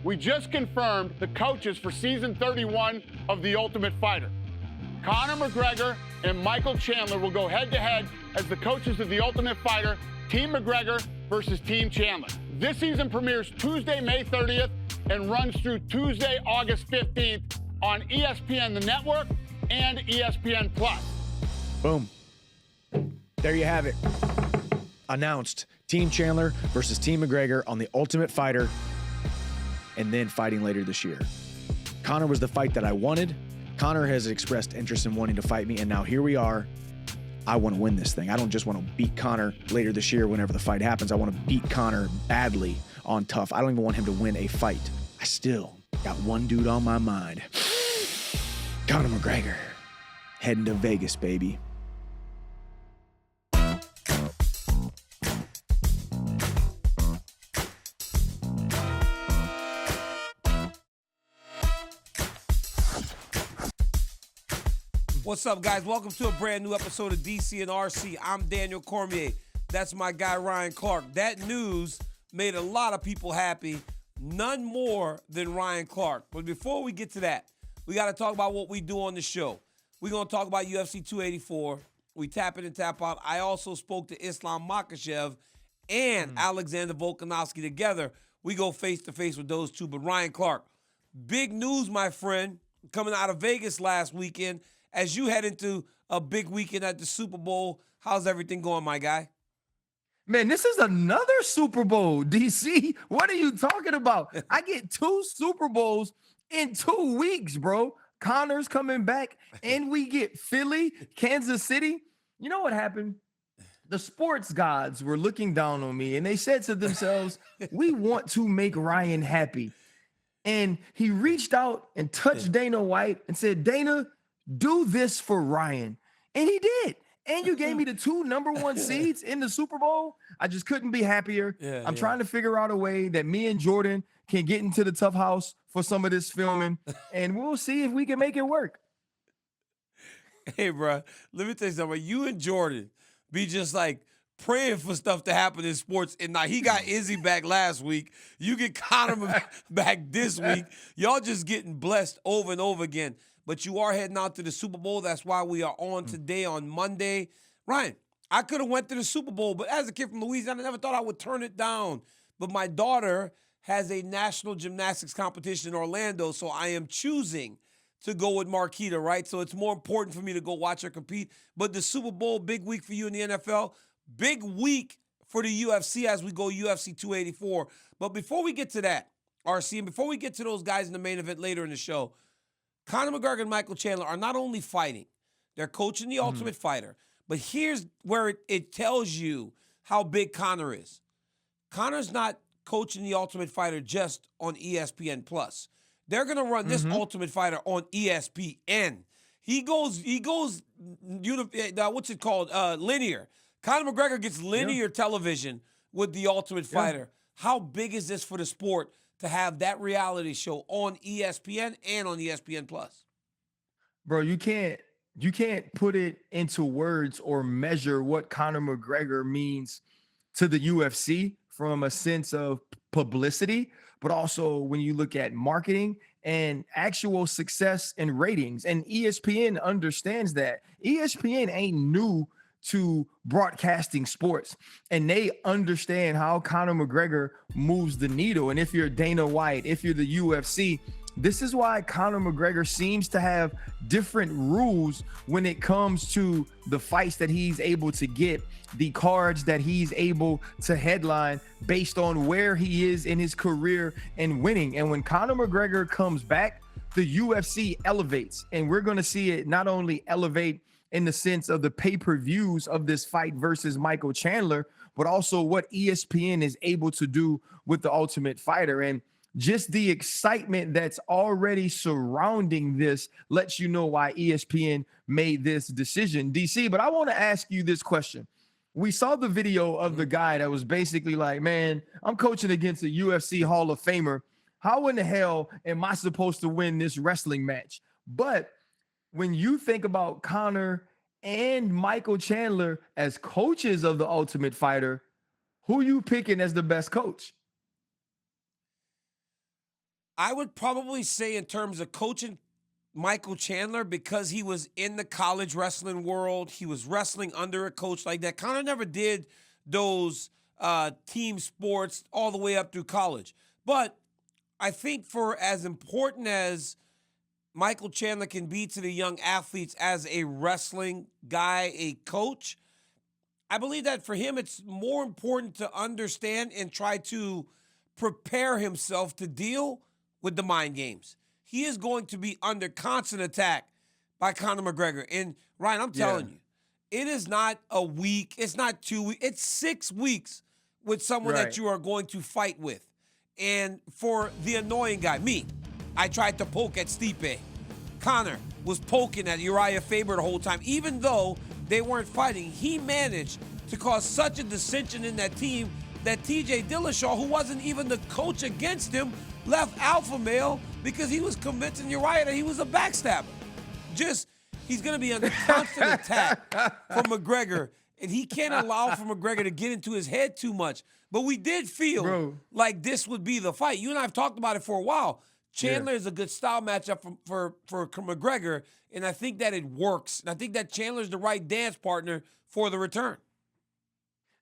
we just confirmed the coaches for season 31 of The Ultimate Fighter. Conor McGregor and Michael Chandler will go head-to-head as the coaches of The Ultimate Fighter, Team McGregor versus Team Chandler. This season premieres Tuesday, May 30th and runs through Tuesday, August 15th on ESPN, the network, and ESPN+. Boom. There you have it. Announced Team Chandler versus Team McGregor on The Ultimate Fighter, and then fighting later this year. Conor was the fight that I wanted. Conor has expressed interest in wanting to fight me, and now here we are. I want to win this thing. I don't just want to beat Conor later this year whenever the fight happens. I want to beat Conor badly on Tough. I don't even want him to win a fight. I still got one dude on my mind. Conor McGregor. Heading to Vegas, baby. What's up, guys? Welcome to a brand new episode of DC and RC. I'm Daniel Cormier. That's my guy, Ryan Clark. That news made a lot of people happy, none more than Ryan Clark. But before we get to that, we got to talk about what we do on the show. We're going to talk about UFC 284. We tap in and tap out. I also spoke to Islam Makhachev and Alexander Volkanovski together. We go face-to-face with those two. But Ryan Clark, big news, my friend, coming out of Vegas last weekend. As you head into a big weekend at the Super Bowl, how's everything going, my guy? Man, this is another Super Bowl, DC. What are you talking about? I get 2 Super Bowls in 2 weeks, bro. Conor's coming back, and we get Philly, Kansas City. You know what happened? The sports gods were looking down on me, and they said to themselves, we want to make Ryan happy. And he reached out and touched Dana White and said, Dana, do this for Ryan. And he did. And you gave me the 2 number 1 seeds in the Super Bowl. I just couldn't be happier. I'm trying to figure out a way that me and Jordan can get into the Tough House for some of this filming, and we'll see if we can make it work. Hey, bro, let me tell you something. You and Jordan be just like praying for stuff to happen in sports. And now he got Izzy back last week. You get Conor back this week. Y'all just getting blessed over and over again. But you are heading out to the Super Bowl. That's why we are on today on Monday. Ryan, I could have went to the Super Bowl, but as a kid from Louisiana, I never thought I would turn it down. But my daughter has a national gymnastics competition in Orlando, so I am choosing to go with Marquita, right? So it's more important for me to go watch her compete. But the Super Bowl, big week for you in the NFL, big week for the UFC as we go UFC 284. But before we get to that, RC, and before we get to those guys in the main event later in the show, Conor McGregor and Michael Chandler are not only fighting, they're coaching the Ultimate Fighter. But here's where it tells you how big Conor is. Conor's not coaching the Ultimate Fighter just on ESPN+. They're going to run this Ultimate Fighter on ESPN. He goes, what's it called? Linear. Conor McGregor gets linear television with the Ultimate Fighter. How big is this for the sport to have that reality show on ESPN and on ESPN+? Bro, you can't put it into words or measure what Conor McGregor means to the UFC from a sense of publicity, but also when you look at marketing and actual success and ratings. And ESPN understands that. ESPN ain't new to broadcasting sports, and they understand how Conor McGregor moves the needle. And if you're Dana White, if you're the UFC, this is why Conor McGregor seems to have different rules when it comes to the fights that he's able to get, the cards that he's able to headline based on where he is in his career and winning. And when Conor McGregor comes back, the UFC elevates, and we're going to see it not only elevate in the sense of the pay-per-views of this fight versus Michael Chandler, but also what ESPN is able to do with the Ultimate Fighter. And just the excitement that's already surrounding this lets you know why ESPN made this decision, DC. But I want to ask you this question. We saw the video of the guy that was basically like, man, I'm coaching against a UFC Hall of Famer. How in the hell am I supposed to win this wrestling match? But when you think about Conor and Michael Chandler as coaches of the Ultimate Fighter, who you picking as the best coach? I would probably say in terms of coaching Michael Chandler, because he was in the college wrestling world, he was wrestling under a coach like that. Conor never did those team sports all the way up through college. But I think for as important as Michael Chandler can be to the young athletes as a wrestling guy, a coach, I believe that for him, it's more important to understand and try to prepare himself to deal with the mind games. He is going to be under constant attack by Conor McGregor. And Ryan, I'm telling you, it is not a week, it's not 2 weeks, it's 6 weeks with someone that you are going to fight with. And for the annoying guy, me, I tried to poke at Stipe. Conor was poking at Uriah Faber the whole time. Even though they weren't fighting, he managed to cause such a dissension in that team that TJ Dillashaw, who wasn't even the coach against him, left alpha male because he was convincing Uriah that he was a backstabber. He's going to be under constant attack from McGregor, and he can't allow for McGregor to get into his head too much. But we did feel like this would be the fight. You and I have talked about it for a while. Chandler is a good style matchup for McGregor, and I think that it works. And I think that Chandler's the right dance partner for the return.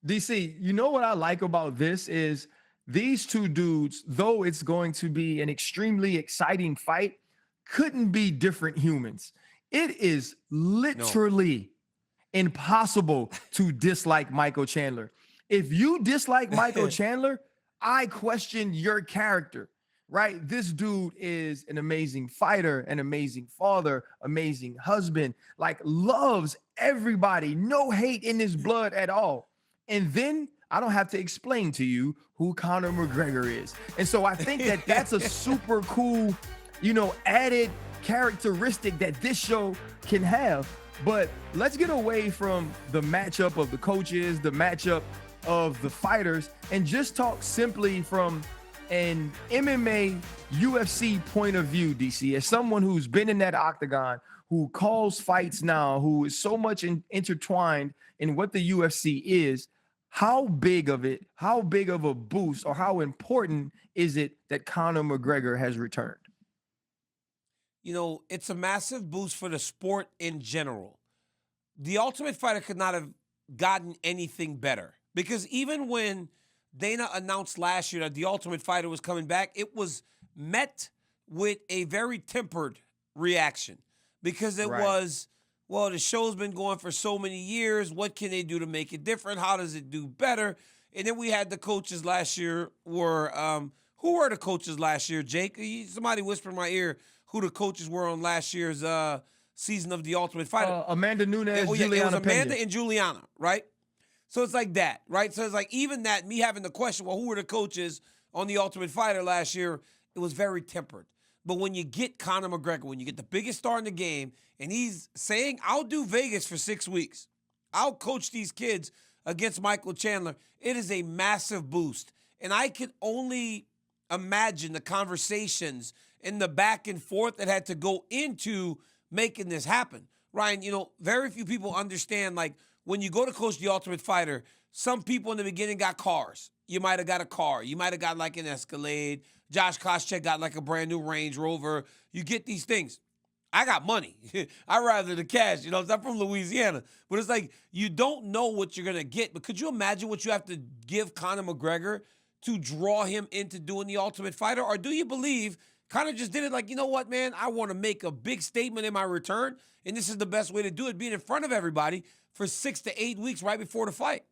DC, you know what I like about this is these two dudes, though it's going to be an extremely exciting fight, couldn't be different humans. It is literally impossible to dislike Michael Chandler. If you dislike Michael Chandler, I question your character, right? This dude is an amazing fighter, an amazing father, amazing husband, like loves everybody, no hate in his blood at all. And then I don't have to explain to you who Conor McGregor is. And so I think that that's a super cool, added characteristic that this show can have. But let's get away from the matchup of the coaches, the matchup of the fighters, and just talk simply from an MMA UFC point of view, DC, as someone who's been in that octagon, who calls fights now, who is so much intertwined in what the UFC is. How big of a boost, or how important is it that Conor McGregor has returned? It's a massive boost for the sport in general. The Ultimate Fighter could not have gotten anything better, because even when Dana announced last year that the Ultimate Fighter was coming back, it was met with a very tempered reaction, because it was, well, the show's been going for so many years. What can they do to make it different? How does it do better? And then we had the coaches last year who were the coaches last year, Jake? Somebody whispered in my ear who the coaches were on last year's season of The Ultimate Fighter. Amanda Nunes, Juliana it was Amanda Pena. and Juliana, right? So it's like that, right? So it's like even that, me having the question, well, who were the coaches on The Ultimate Fighter last year? It was very tempered. But when you get Conor McGregor, when you get the biggest star in the game, and he's saying, I'll do Vegas for 6 weeks, I'll coach these kids against Michael Chandler, it is a massive boost. And I could only imagine the conversations and the back and forth that had to go into making this happen. Ryan, very few people understand, like, when you go to coach The Ultimate Fighter, some people in the beginning got cars. You might have got a car. You might have got like an Escalade. Josh Koscheck got like a brand new Range Rover. You get these things. I got money. I'd rather the cash. I'm from Louisiana. But it's like, you don't know what you're going to get. But could you imagine what you have to give Conor McGregor to draw him into doing The Ultimate Fighter? Or do you believe Conor just did it like, you know what, man? I want to make a big statement in my return, and this is the best way to do it, being in front of everybody for 6 to 8 weeks right before the fight.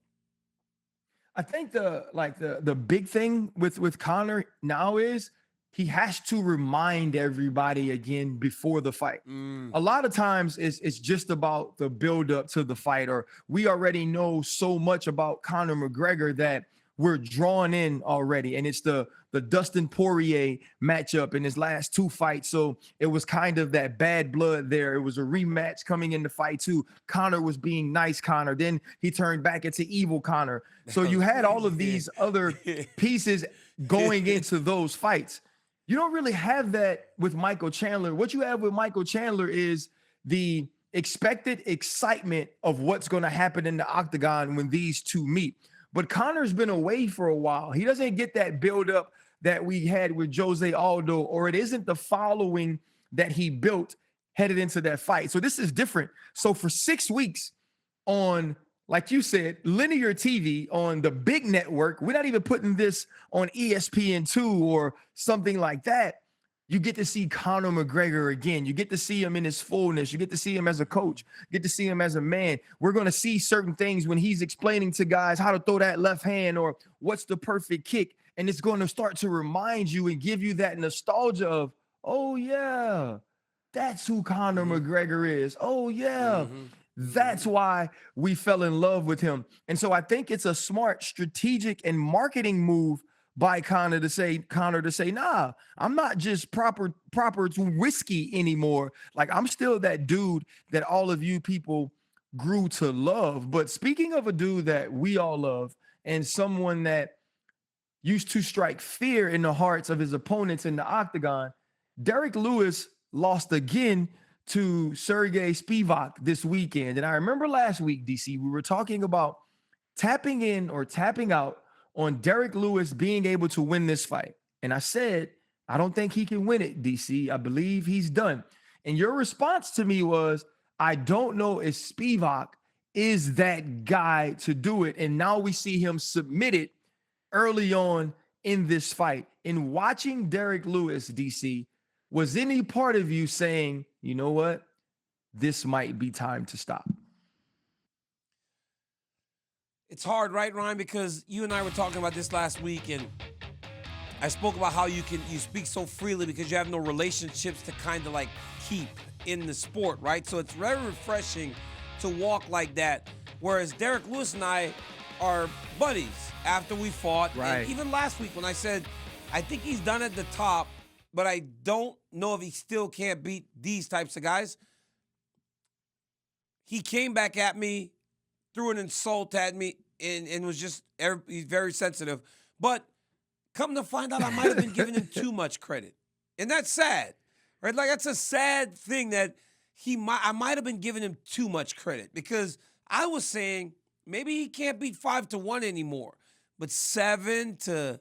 I think the big thing with Conor now is he has to remind everybody again before the fight. A lot of times it's just about the build up to the fight, or we already know so much about Conor McGregor that we're drawn in already. And it's the Dustin Poirier matchup in his last 2 fights. So it was kind of that bad blood there. It was a rematch coming into fight 2. Conor was being nice Conor. Then he turned back into evil Conor. So you had all of these other pieces going into those fights. You don't really have that with Michael Chandler. What you have with Michael Chandler is the expected excitement of what's going to happen in the octagon when these two meet. But Conor's been away for a while. He doesn't get that build up that we had with Jose Aldo, or it isn't the following that he built headed into that fight. So this is different. So for 6 weeks on, like you said, linear TV on the big network, we're not even putting this on ESPN2 or something like that. You get to see Conor McGregor again. You get to see him in his fullness. You get to see him as a coach. You get to see him as a man. We're going to see certain things when he's explaining to guys how to throw that left hand or what's the perfect kick. And it's going to start to remind you and give you that nostalgia of, oh, yeah, that's who Conor McGregor is. Oh, yeah, that's why we fell in love with him. And so I think it's a smart strategic and marketing move by Conor to say, nah, I'm not just proper to whiskey anymore. Like, I'm still that dude that all of you people grew to love. But speaking of a dude that we all love and someone that used to strike fear in the hearts of his opponents in the octagon, Derek Lewis lost again to Sergey Spivac this weekend. And I remember last week, DC, we were talking about tapping in or tapping out on Derek Lewis being able to win this fight. And I said, I don't think he can win it, DC. I believe he's done. And your response to me was, I don't know if Spivac is that guy to do it. And now we see him submitted early on in this fight. In watching Derek Lewis, DC, was any part of you saying, you know what, this might be time to stop? It's hard, right, Ryan? Because you and I were talking about this last week, and I spoke about how you speak so freely because you have no relationships to kind of like keep in the sport, right? So it's very refreshing to walk like that. Whereas Derek Lewis and I are buddies after we fought. Right. And even last week when I said, I think he's done at the top, but I don't know if he still can't beat these types of guys. He came back at me, threw an insult at me, and was just he's very sensitive. But come to find out, I might have been giving him too much credit. And that's sad, right? Like, that's a sad thing that I might have been giving him too much credit because I was saying maybe he can't beat 5-1 anymore. But 7-15,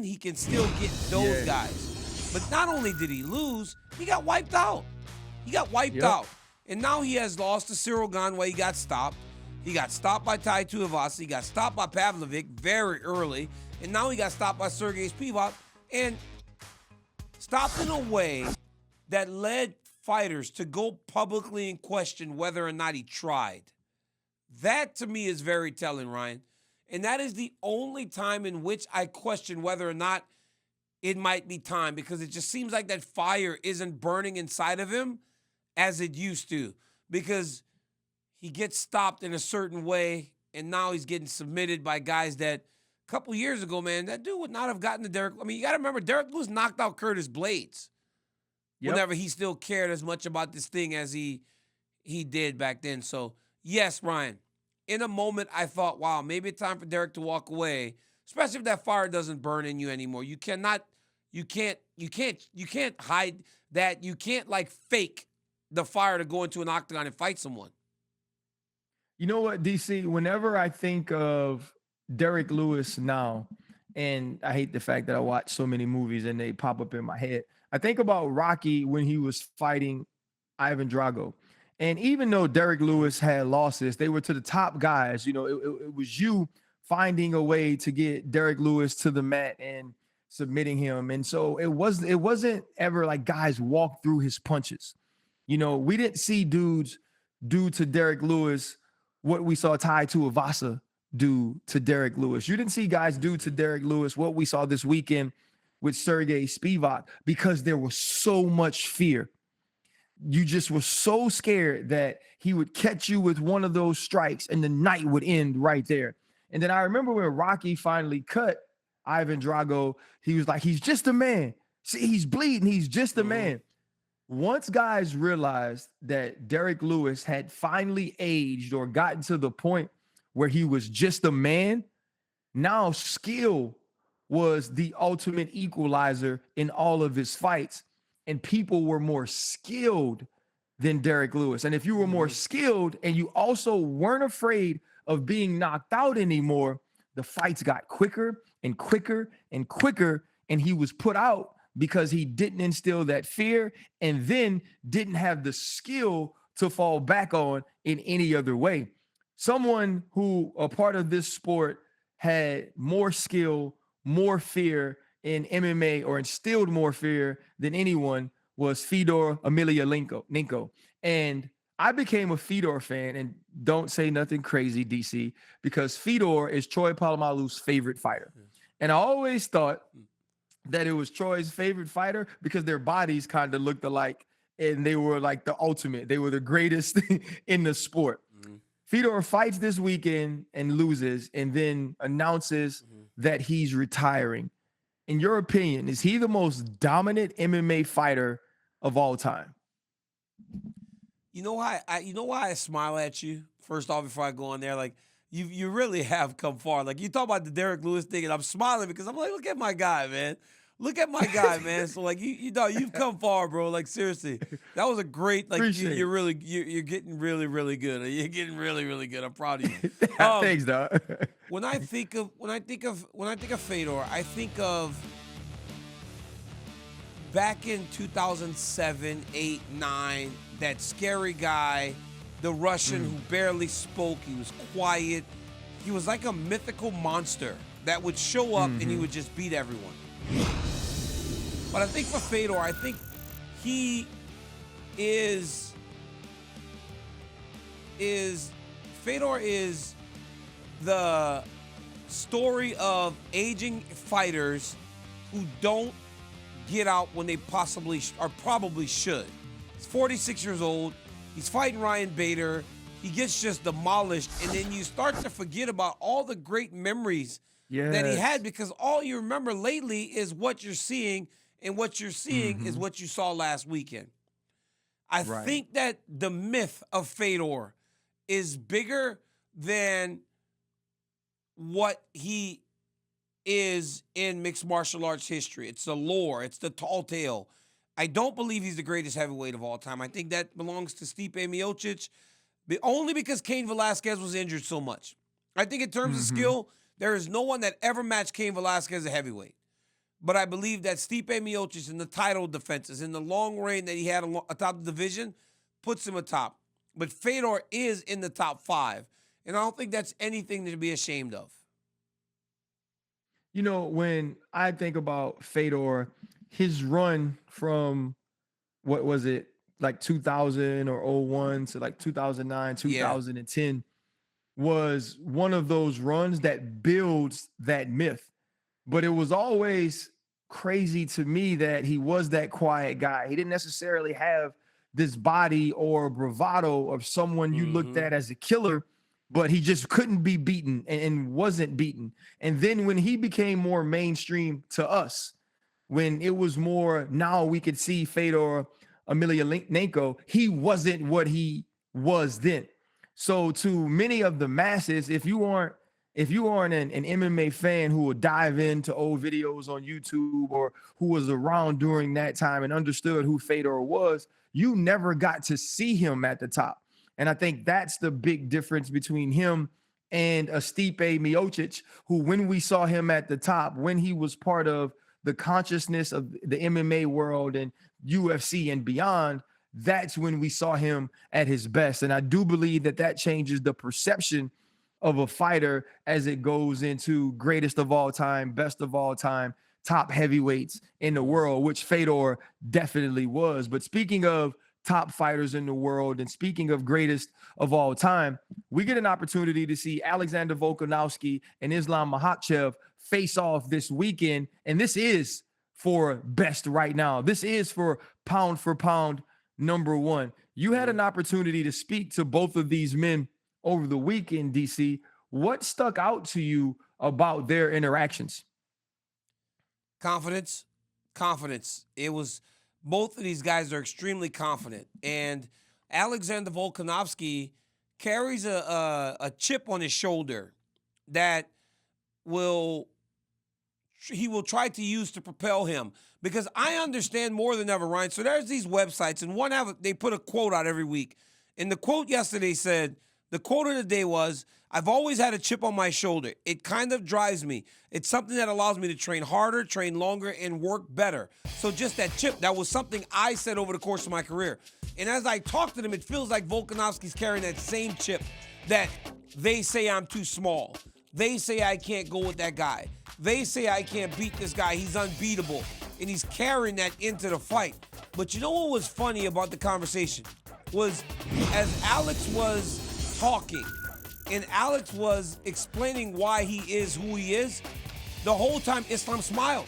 he can still get those guys. But not only did he lose, he got wiped out. He got wiped out. And now he has lost to Cyril Gane. He got stopped. He got stopped by Tai Tuivasa. He got stopped by Pavlovic very early. And now he got stopped by Sergey Spivac. And stopped in a way that led fighters to go publicly and question whether or not he tried. That, to me, is very telling, Ryan. And that is the only time in which I question whether or not it might be time, because it just seems like that fire isn't burning inside of him as it used to, because he gets stopped in a certain way, and now he's getting submitted by guys that a couple years ago, man, that dude would not have gotten to Derek. I mean, you got to remember, Derek Lewis knocked out Curtis Blades whenever he still cared as much about this thing as he did back then. So, yes, Ryan, in a moment, I thought, wow, maybe it's time for Derek to walk away, especially if that fire doesn't burn in you anymore. You can't hide that. You can't like fake the fire to go into an octagon and fight someone. You know what, DC? Whenever I think of Derek Lewis now, and I hate the fact that I watch so many movies and they pop up in my head, I think about Rocky when he was fighting Ivan Drago. And even though Derek Lewis had losses, they were to the top guys. You know, it was you finding a way to get Derek Lewis to the mat and submitting him. And so it wasn't ever like guys walk through his punches. You know, we didn't see dudes do to Derek Lewis what we saw Tai Tuivasa do to Derek Lewis. You didn't see guys do to Derek Lewis what we saw this weekend with Sergey Spivac, because there was so much fear. You just were so scared that he would catch you with one of those strikes and the night would end right there. And then I remember when Rocky finally cut Ivan Drago, he was like, he's just a man. See, he's bleeding. He's just a man. Once guys realized that Derek Lewis had finally aged or gotten to the point where he was just a man, now skill was the ultimate equalizer in all of his fights. And people were more skilled than Derek Lewis. And if you were more skilled and you also weren't afraid of being knocked out anymore, the fights got quicker and quicker and quicker, and he was put out because he didn't instill that fear and then didn't have the skill to fall back on in any other way. Someone who, a part of this sport, had more skill, more fear in MMA, or instilled more fear than anyone, was Fedor Emelianenko. And I became a Fedor fan, and don't say nothing crazy, DC, because Fedor is Troy Polamalu's favorite fighter. And I always thought that it was Troy's favorite fighter because their bodies kind of looked alike and they were like the ultimate. They were the greatest in the sport. Fedor fights this weekend and loses, and then announces that he's retiring. In your opinion, is he the most dominant MMA fighter of all time? You know why I smile at you, first off, before I go on there? Like, you really have come far. Like, you talk about the Derek Lewis thing, and I'm smiling because I'm like, look at my guy, man. Look at my guy, man. So like you know you've come far, bro. Like seriously, that was a great. Like you're getting really good. You're getting really good. I'm proud of you. Thanks, dog. When I think of Fedor, I think of back in 2007, 8, 9. That scary guy, the Russian who barely spoke. He was quiet. He was like a mythical monster that would show up and he would just beat everyone. But I think for Fedor, I think he Fedor is the story of aging fighters who don't get out when they possibly or probably should. He's 46 years old. He's fighting Ryan Bader. He gets just demolished, and then you start to forget about all the great memories that he had, because all you remember lately is what you're seeing, and what you're seeing is what you saw last weekend. I think that the myth of Fedor is bigger than what he is in mixed martial arts history. It's the lore. It's the tall tale. I don't believe he's the greatest heavyweight of all time. I think that belongs to Stipe Miocic, only because Cain Velasquez was injured so much. I think in terms of skill, there is no one that ever matched Cain Velasquez as a heavyweight. But I believe that Stipe Miocic in the title defenses, in the long reign that he had atop the division, puts him atop. But Fedor is in the top 5, and I don't think that's anything to be ashamed of. You know, when I think about Fedor, his run from, what was it, like 2000 or 01 to like 2009, 2010 was one of those runs that builds that myth. But it was always crazy to me that he was that quiet guy. He didn't necessarily have this body or bravado of someone you looked at as a killer, but he just couldn't be beaten and wasn't beaten. And then when he became more mainstream to us, when it was more, now we could see Fedor Emelianenko, he wasn't what he was then. So to many of the masses, if you aren't an MMA fan who would dive into old videos on YouTube, or who was around during that time and understood who Fedor was, you never got to see him at the top. And I think that's the big difference between him and a Stipe Miocic, who, when we saw him at the top, when he was part of the consciousness of the MMA world and UFC and beyond, that's when we saw him at his best. And I do believe that that changes the perception of a fighter as it goes into greatest of all time, best of all time, top heavyweights in the world, which Fedor definitely was. But speaking of top fighters in the world and speaking of greatest of all time, we get an opportunity to see Alexander Volkanovski and Islam Makhachev face off this weekend. And this is for best right now. This is for pound number one. You had an opportunity to speak to both of these men over the weekend, DC. What stuck out to you about their interactions? Confidence. It was, both of these guys are extremely confident. And Alexander Volkanovski carries a chip on his shoulder that he will try to use to propel him. Because I understand more than ever, Ryan. So there's these websites, and they put a quote out every week. And the quote yesterday said, The quote of the day was, I've always had a chip on my shoulder. It kind of drives me. It's something that allows me to train harder, train longer, and work better. So just that chip, that was something I said over the course of my career. And as I talk to them, it feels like Volkanovski's carrying that same chip that they say I'm too small. They say I can't go with that guy. They say I can't beat this guy. He's unbeatable. And he's carrying that into the fight. But you know what was funny about the conversation? Was as Alex was talking, and Alex was explaining why he is who he is, the whole time Islam smiled.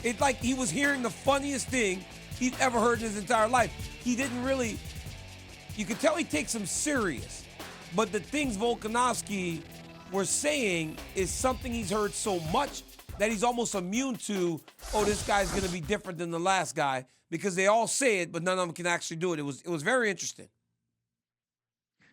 It's like he was hearing the funniest thing he'd ever heard in his entire life. He didn't really, you could tell he takes him serious, but the things Volkanovski was saying is something he's heard so much that he's almost immune to, oh, this guy's gonna be different than the last guy, because they all say it, but none of them can actually do it. It was very interesting.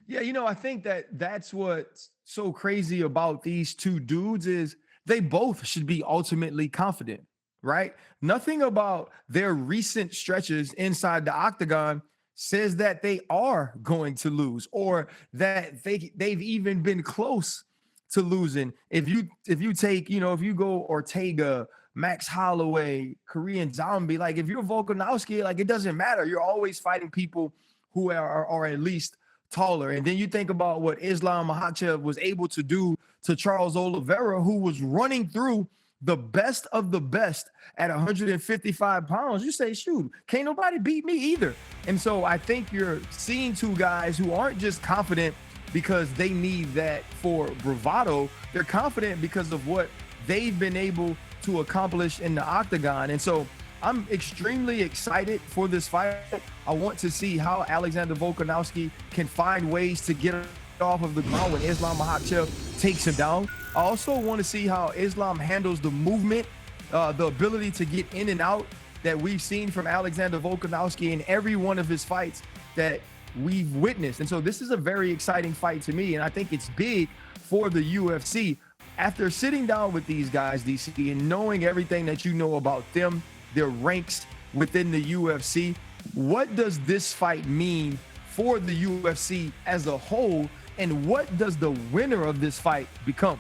Yeah, I think that's what's so crazy about these two dudes is they both should be ultimately confident, right? Nothing about their recent stretches inside the octagon says that they are going to lose or that they've even been close to losing. If you take, if you go Ortega, Max Holloway, Korean Zombie, like if you're Volkanovski, like it doesn't matter. You're always fighting people who are at least taller. And then you think about what Islam Makhachev was able to do to Charles Oliveira, who was running through the best of the best at 155 pounds. You say, shoot, can't nobody beat me either. And so I think you're seeing two guys who aren't just confident because they need that for bravado. They're confident because of what they've been able to accomplish in the octagon. And so I'm extremely excited for this fight. I want to see how Alexander Volkanovski can find ways to get off of the ground when Islam Makhachev takes him down. I also want to see how Islam handles the movement, the ability to get in and out that we've seen from Alexander Volkanovski in every one of his fights that we've witnessed. And so this is a very exciting fight to me, and I think it's big for the UFC. After sitting down with these guys, DC, and knowing everything that you know about them, their ranks within the UFC, what does this fight mean for the UFC as a whole, and what does the winner of this fight become?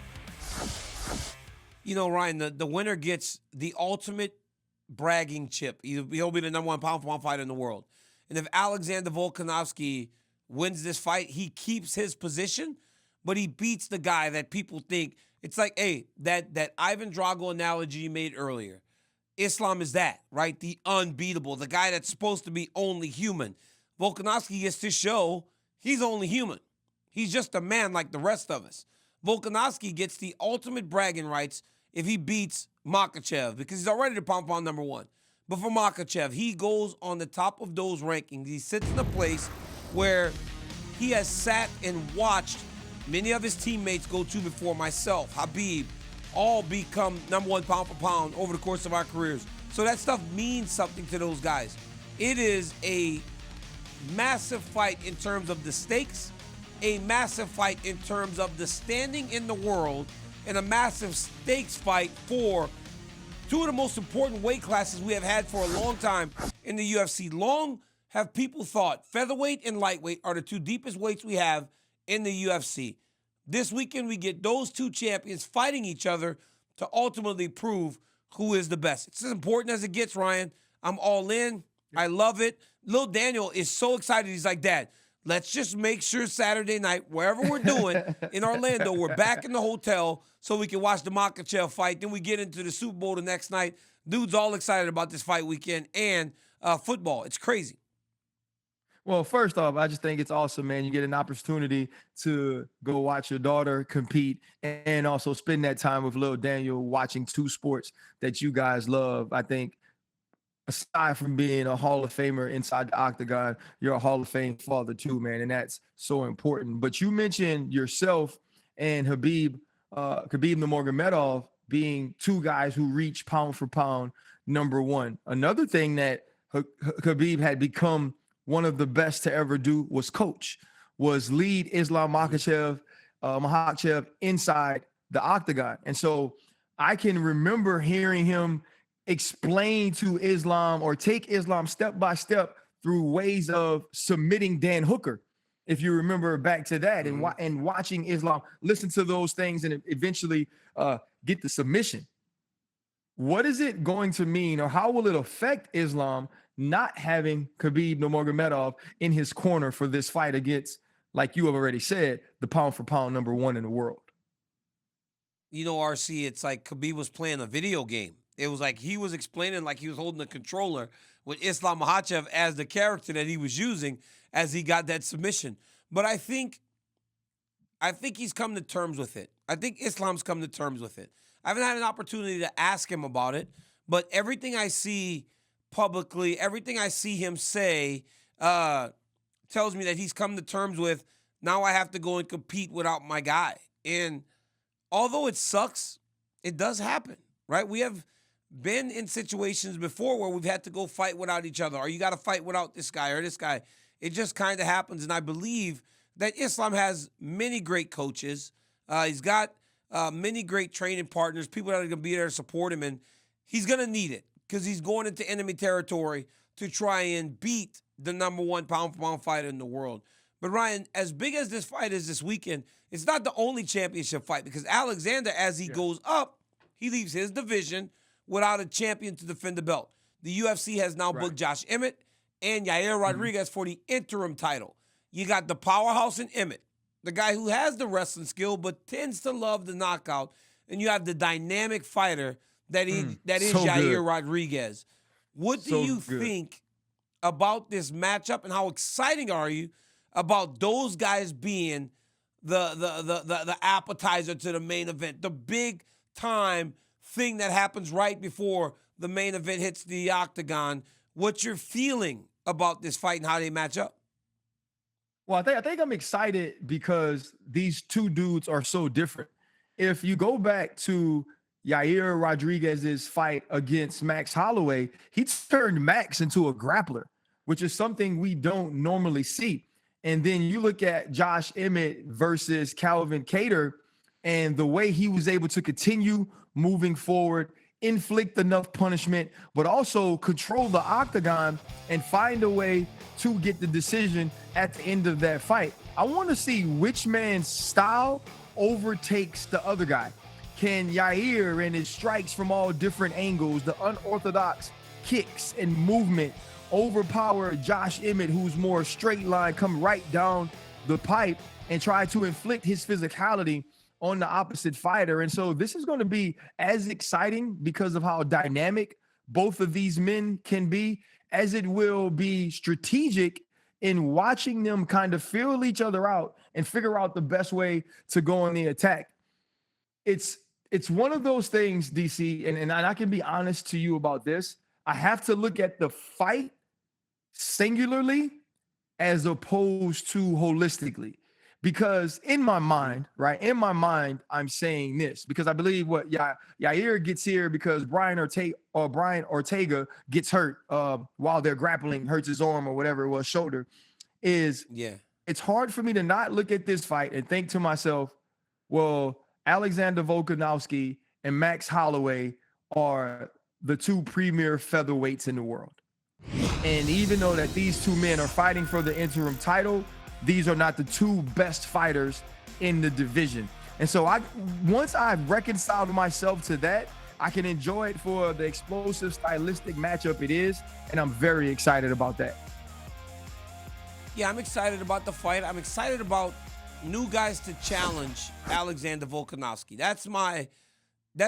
Ryan, the winner gets the ultimate bragging chip. He'll be the number one pound-for-pound fighter in the world. And if Alexander Volkanovski wins this fight, he keeps his position, but he beats the guy that people think, it's like, hey, that Ivan Drago analogy you made earlier. Islam is that, right? The unbeatable, the guy that's supposed to be only human. Volkanovski gets to show he's only human. He's just a man like the rest of us. Volkanovski gets the ultimate bragging rights if he beats Makhachev, because he's already the pound-for-pound number one. But for Makhachev, he goes on the top of those rankings. He sits in a place where he has sat and watched many of his teammates go to before myself, Habib, all become number one pound for pound over the course of our careers. So that stuff means something to those guys. It is a massive fight in terms of the stakes, a massive fight in terms of the standing in the world, and a massive stakes fight for two of the most important weight classes we have had for a long time in the UFC. Long have people thought featherweight and lightweight are the two deepest weights we have in the UFC. This weekend, we get those two champions fighting each other to ultimately prove who is the best. It's as important as it gets, Ryan. I'm all in. I love it. Lil Daniel is so excited. He's like, Dad, let's just make sure Saturday night, wherever we're doing in Orlando, we're back in the hotel so we can watch the Makhachev fight. Then we get into the Super Bowl the next night. Dude's all excited about this fight weekend and football. It's crazy. Well, first off, I just think it's awesome, man. You get an opportunity to go watch your daughter compete and also spend that time with Lil Daniel watching two sports that you guys love. I think aside from being a Hall of Famer inside the octagon, you're a Hall of Fame father too, man. And that's so important. But you mentioned yourself and Khabib Nurmagomedov being two guys who reach pound for pound number one. Another thing that Khabib had become one of the best to ever do was lead Islam Makhachev inside the octagon. And so I can remember hearing him explain to Islam or take Islam step by step through ways of submitting Dan Hooker. if you remember back to that, and watching Islam listen to those things and eventually get the submission. What is it going to mean, or how will it affect Islam not having Khabib Nurmagomedov in his corner for this fight against, like you have already said, the pound for pound number one in the world? You know, RC, it's like Khabib was playing a video game. It was like he was explaining like he was holding the controller with Islam Makhachev as the character that he was using as he got that submission. But I think he's come to terms with it. I think Islam's come to terms with it. I haven't had an opportunity to ask him about it, but everything I see publicly, everything I see him say tells me that he's come to terms with, now I have to go and compete without my guy. And although it sucks, it does happen, right? We have been in situations before where we've had to go fight without each other, or you got to fight without this guy or this guy. It just kind of happens, and I believe that Islam has many great coaches. He's got many great training partners, people that are going to be there to support him, and he's going to need it because he's going into enemy territory to try and beat the number one pound-for-pound fighter in the world. But Ryan, as big as this fight is this weekend, it's not the only championship fight because Alexander, as he goes up, he leaves his division without a champion to defend the belt. The UFC has now booked Josh Emmett and Yair Rodriguez for the interim title. You got the powerhouse in Emmett, the guy who has the wrestling skill but tends to love the knockout, and you have the dynamic fighter that is so Yair good. Rodriguez. What do you think about this matchup, and how exciting are you about those guys being the appetizer to the main event, the big time thing that happens right before the main event hits the octagon? What's your feeling about this fight and how they match up? Well, I think I'm excited because these two dudes are so different. If you go back to Yair Rodriguez's fight against Max Holloway, he turned Max into a grappler, which is something we don't normally see. And then you look at Josh Emmett versus Calvin Kattar, and the way he was able to continue moving forward, inflict enough punishment, but also control the octagon and find a way to get the decision at the end of that fight. I want to see which man's style overtakes the other guy. Can Yair and his strikes from all different angles, the unorthodox kicks and movement, overpower Josh Emmett, who's more straight line, come right down the pipe and try to inflict his physicality on the opposite fighter? And so this is going to be as exciting because of how dynamic both of these men can be, as it will be strategic in watching them kind of feel each other out and figure out the best way to go on the attack. It's one of those things, DC, and I can be honest to you about this. I have to look at the fight singularly as opposed to holistically, because in my mind, I'm saying this because I believe what Yair gets here because Brian Ortega gets hurt while they're grappling, hurts his arm or whatever it was, shoulder. It's hard for me to not look at this fight and think to myself, well, Alexander Volkanovski and Max Holloway are the two premier featherweights in the world. And even though that these two men are fighting for the interim title, these are not the two best fighters in the division. And so once I've reconciled myself to that, I can enjoy it for the explosive stylistic matchup it is. And I'm very excited about that. Yeah, I'm excited about the fight. I'm excited about new guys to challenge Alexander Volkanovski. That's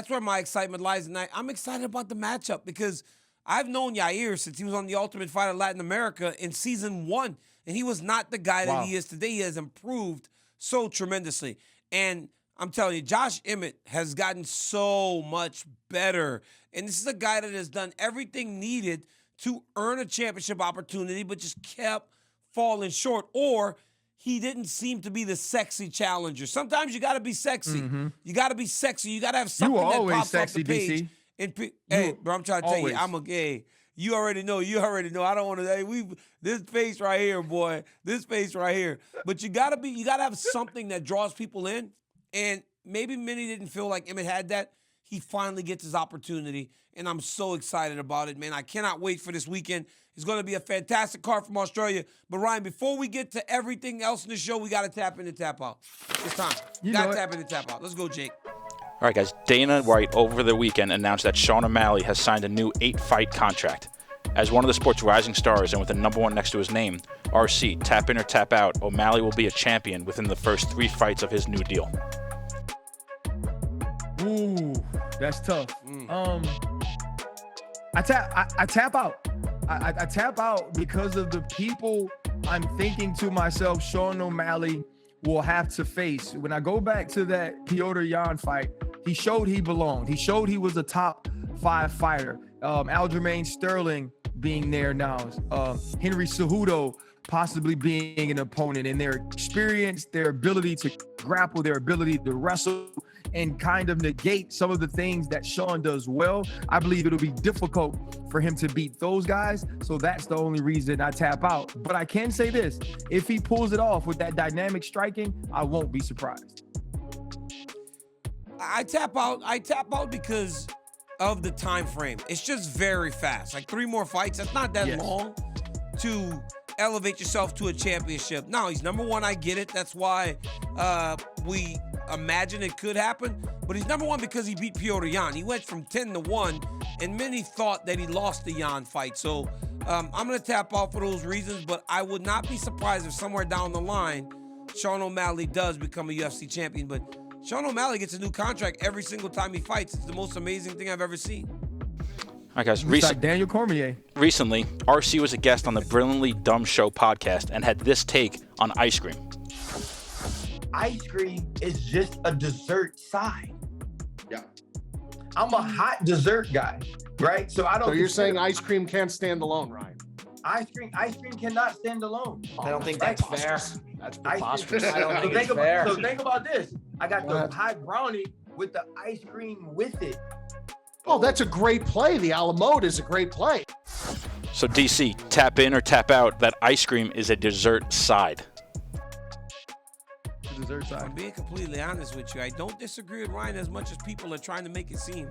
where my excitement lies tonight. I'm excited about the matchup because I've known Yair since he was on The Ultimate Fighter Latin America in season 1, and he was not the guy that he is today. He has improved so tremendously. And I'm telling you, Josh Emmett has gotten so much better. And this is a guy that has done everything needed to earn a championship opportunity, but just kept falling short, or he didn't seem to be the sexy challenger. Sometimes you got to be sexy. Mm-hmm. You got to be sexy. You got to have something that pops off the page. DC. Hey, bro, I'm trying to tell you, you already know. I don't want to. This face right here, boy. This face right here. But you got to have something that draws people in. And maybe many didn't feel like Emmett had that. he finally gets his opportunity, and I'm so excited about it, man. I cannot wait for this weekend. It's going to be a fantastic card from Australia. But, Ryan, before we get to everything else in the show, we got to tap in and tap out. It's time. You got to tap in and tap out. Let's go, Jake. All right, guys. Dana White over the weekend announced that Sean O'Malley has signed a new 8-fight contract. As one of the sport's rising stars and with a number 1 next to his name, RC, tap in or tap out, O'Malley will be a champion within the first 3 fights of his new deal. Ooh, that's tough. I tap out. I tap out because of the people I'm thinking to myself Sean O'Malley will have to face. When I go back to that Petr Yan fight, he showed he belonged. He showed he was a top 5 fighter. Aljamain Sterling being there now. Henry Cejudo possibly being an opponent, and their experience, their ability to grapple, their ability to wrestle and kind of negate some of the things that Sean does well. I believe it'll be difficult for him to beat those guys. So that's the only reason I tap out. But I can say this, if he pulls it off with that dynamic striking, I won't be surprised. I tap out because of the time frame. It's just very fast. Like 3 more fights. That's not that long to elevate yourself to a championship. Now, he's number 1. I get it. That's why we imagine it could happen. But he's number 1 because he beat Petr Yan. He went from 10-1, and many thought that he lost the Yan fight. So I'm going to tap out for those reasons, but I would not be surprised if somewhere down the line, Sean O'Malley does become a UFC champion. But Sean O'Malley gets a new contract every single time he fights. It's the most amazing thing I've ever seen. All right, guys. Like Daniel Cormier. Recently, RC was a guest on the Brilliantly Dumb Show podcast and had this take on ice cream. Ice cream is just a dessert side. Yeah. I'm a hot dessert guy, right? So I don't. So you're saying ice cream can't stand alone, Ryan? Ice cream cannot stand alone. I don't think that's fair. That's preposterous. I don't think it's fair. So think about this. I got What? the hot brownie with the ice cream with it. Oh, that's a great play. The a la mode is a great play. So, DC, tap in or tap out, that ice cream is a dessert side. Dessert I'm side. being completely honest with you. I don't disagree with Ryan as much as people are trying to make it seem.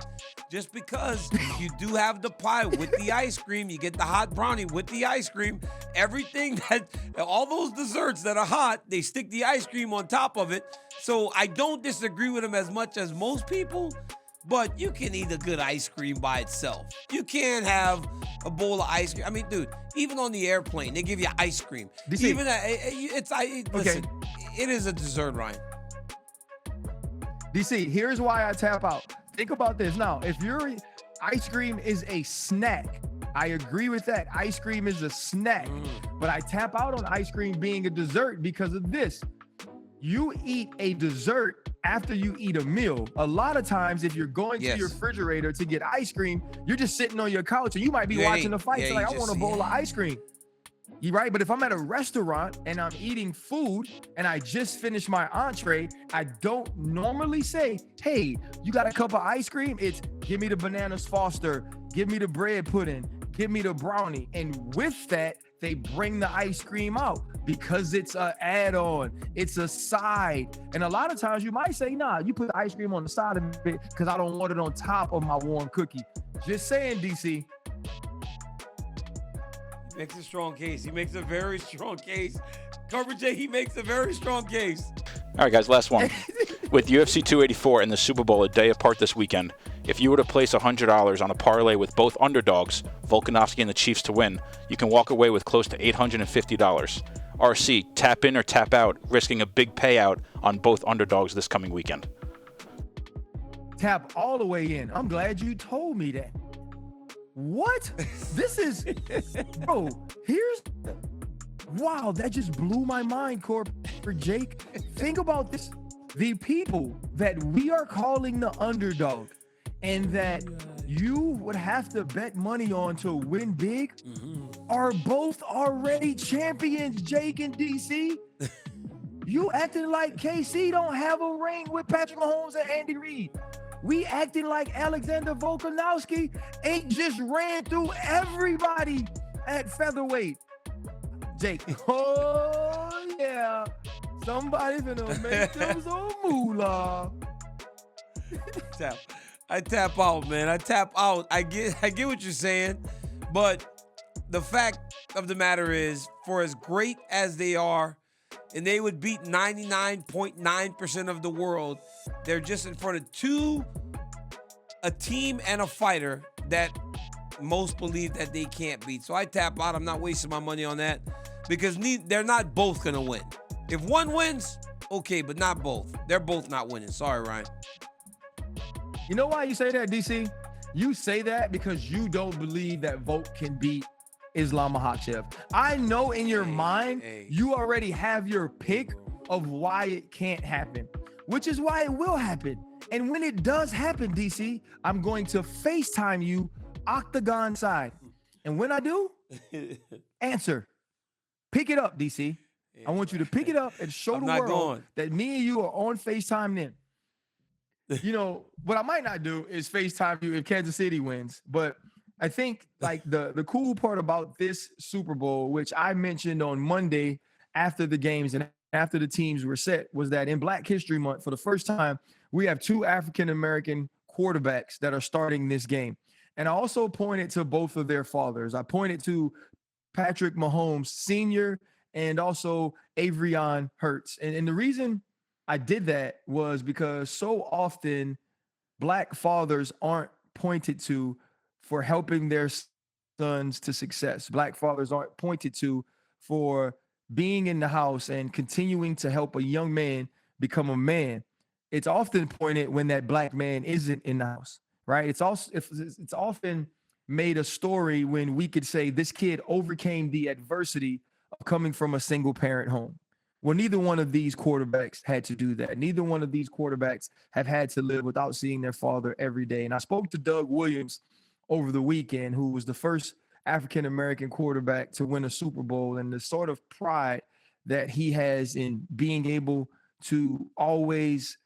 Just because you do have the pie with the ice cream, you get the hot brownie with the ice cream, everything all those desserts that are hot, they stick the ice cream on top of it. So I don't disagree with him as much as most people, but you can eat a good ice cream by itself. You can't have a bowl of ice cream. I mean, dude, even on the airplane, they give you ice cream. DC. Listen, it is a dessert, Ryan. DC, here's why I tap out. Think about this now. If your ice cream is a snack, I agree with that. Ice cream is a snack, but I tap out on ice cream being a dessert because of this. You eat a dessert after you eat a meal. A lot of times, if you're going to your refrigerator to get ice cream, you're just sitting on your couch and you might be watching the fight. So like, I want a bowl of ice cream. You right? But if I'm at a restaurant and I'm eating food and I just finished my entree, I don't normally say, hey, you got a cup of ice cream? It's give me the bananas Foster, give me the bread pudding, give me the brownie. And with that, they bring the ice cream out because it's an add-on, it's a side. And a lot of times you might say, nah, you put the ice cream on the side of it because I don't want it on top of my warm cookie. Just saying, DC. He makes a strong case. He makes a very strong case. Coverage J, he makes a very strong case. All right, guys, last one. With UFC 284 and the Super Bowl a day apart this weekend, if you were to place $100 on a parlay with both underdogs, Volkanovski and the Chiefs to win, you can walk away with close to $850. RC, tap in or tap out, risking a big payout on both underdogs this coming weekend. Tap all the way in. I'm glad you told me that. What? This is, bro, wow, that just blew my mind, Corporate Jake. Think about this. The people that we are calling the underdog and that you would have to bet money on to win big are both already champions, Jake and DC. You acting like KC don't have a ring with Patrick Mahomes and Andy Reid. We acting like Alexander Volkanovski ain't just ran through everybody at featherweight. Jake, oh yeah, somebody's gonna make them some moolah. Tap. I tap out, man. I tap out. I get what you're saying, but the fact of the matter is, for as great as they are, and they would beat 99.9% of the world, they're just in front of a team and a fighter that most believe that they can't beat. So I tap out. I'm not wasting my money on that because they're not both going to win. If one wins, okay, but not both. They're both not winning. Sorry, Ryan. You know why you say that, DC? You say that because you don't believe that Volk can beat Islam Makhachev. I know in your mind, you already have your pick of why it can't happen, which is why it will happen. And when it does happen, DC, I'm going to FaceTime you octagon side. And when I do, answer. Pick it up, DC. I want you to pick it up and show the world that me and you are on FaceTime then. You know, what I might not do is FaceTime you if Kansas City wins. But I think like the cool part about this Super Bowl, which I mentioned on Monday after the games and after the teams were set, was that in Black History Month, for the first time, we have 2 African-American quarterbacks that are starting this game. And I also pointed to both of their fathers. I pointed to Patrick Mahomes Sr. and also Avrion Hurts. And the reason I did that was because so often Black fathers aren't pointed to for helping their sons to success. Black fathers aren't pointed to for being in the house and continuing to help a young man become a man. It's often pointed when that Black man isn't in the house, right? It's often made a story when we could say this kid overcame the adversity of coming from a single parent home. Well, neither one of these quarterbacks had to do that. Neither one of these quarterbacks have had to live without seeing their father every day. And I spoke to Doug Williams over the weekend, who was the first African-American quarterback to win a Super Bowl, and the sort of pride that he has in being able to always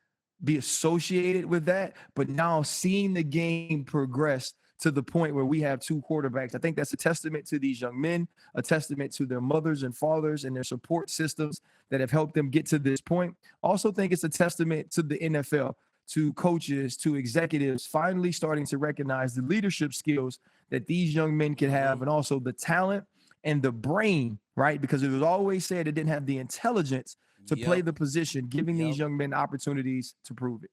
be associated with that, but now seeing the game progress to the point where we have 2 quarterbacks. I think that's a testament to these young men, a testament to their mothers and fathers and their support systems that have helped them get to this point. Also think it's a testament to the NFL, to coaches, to executives, finally starting to recognize the leadership skills that these young men can have, and also the talent and the brain, right? Because it was always said it didn't have the intelligence to play the position, giving these young men opportunities to prove it.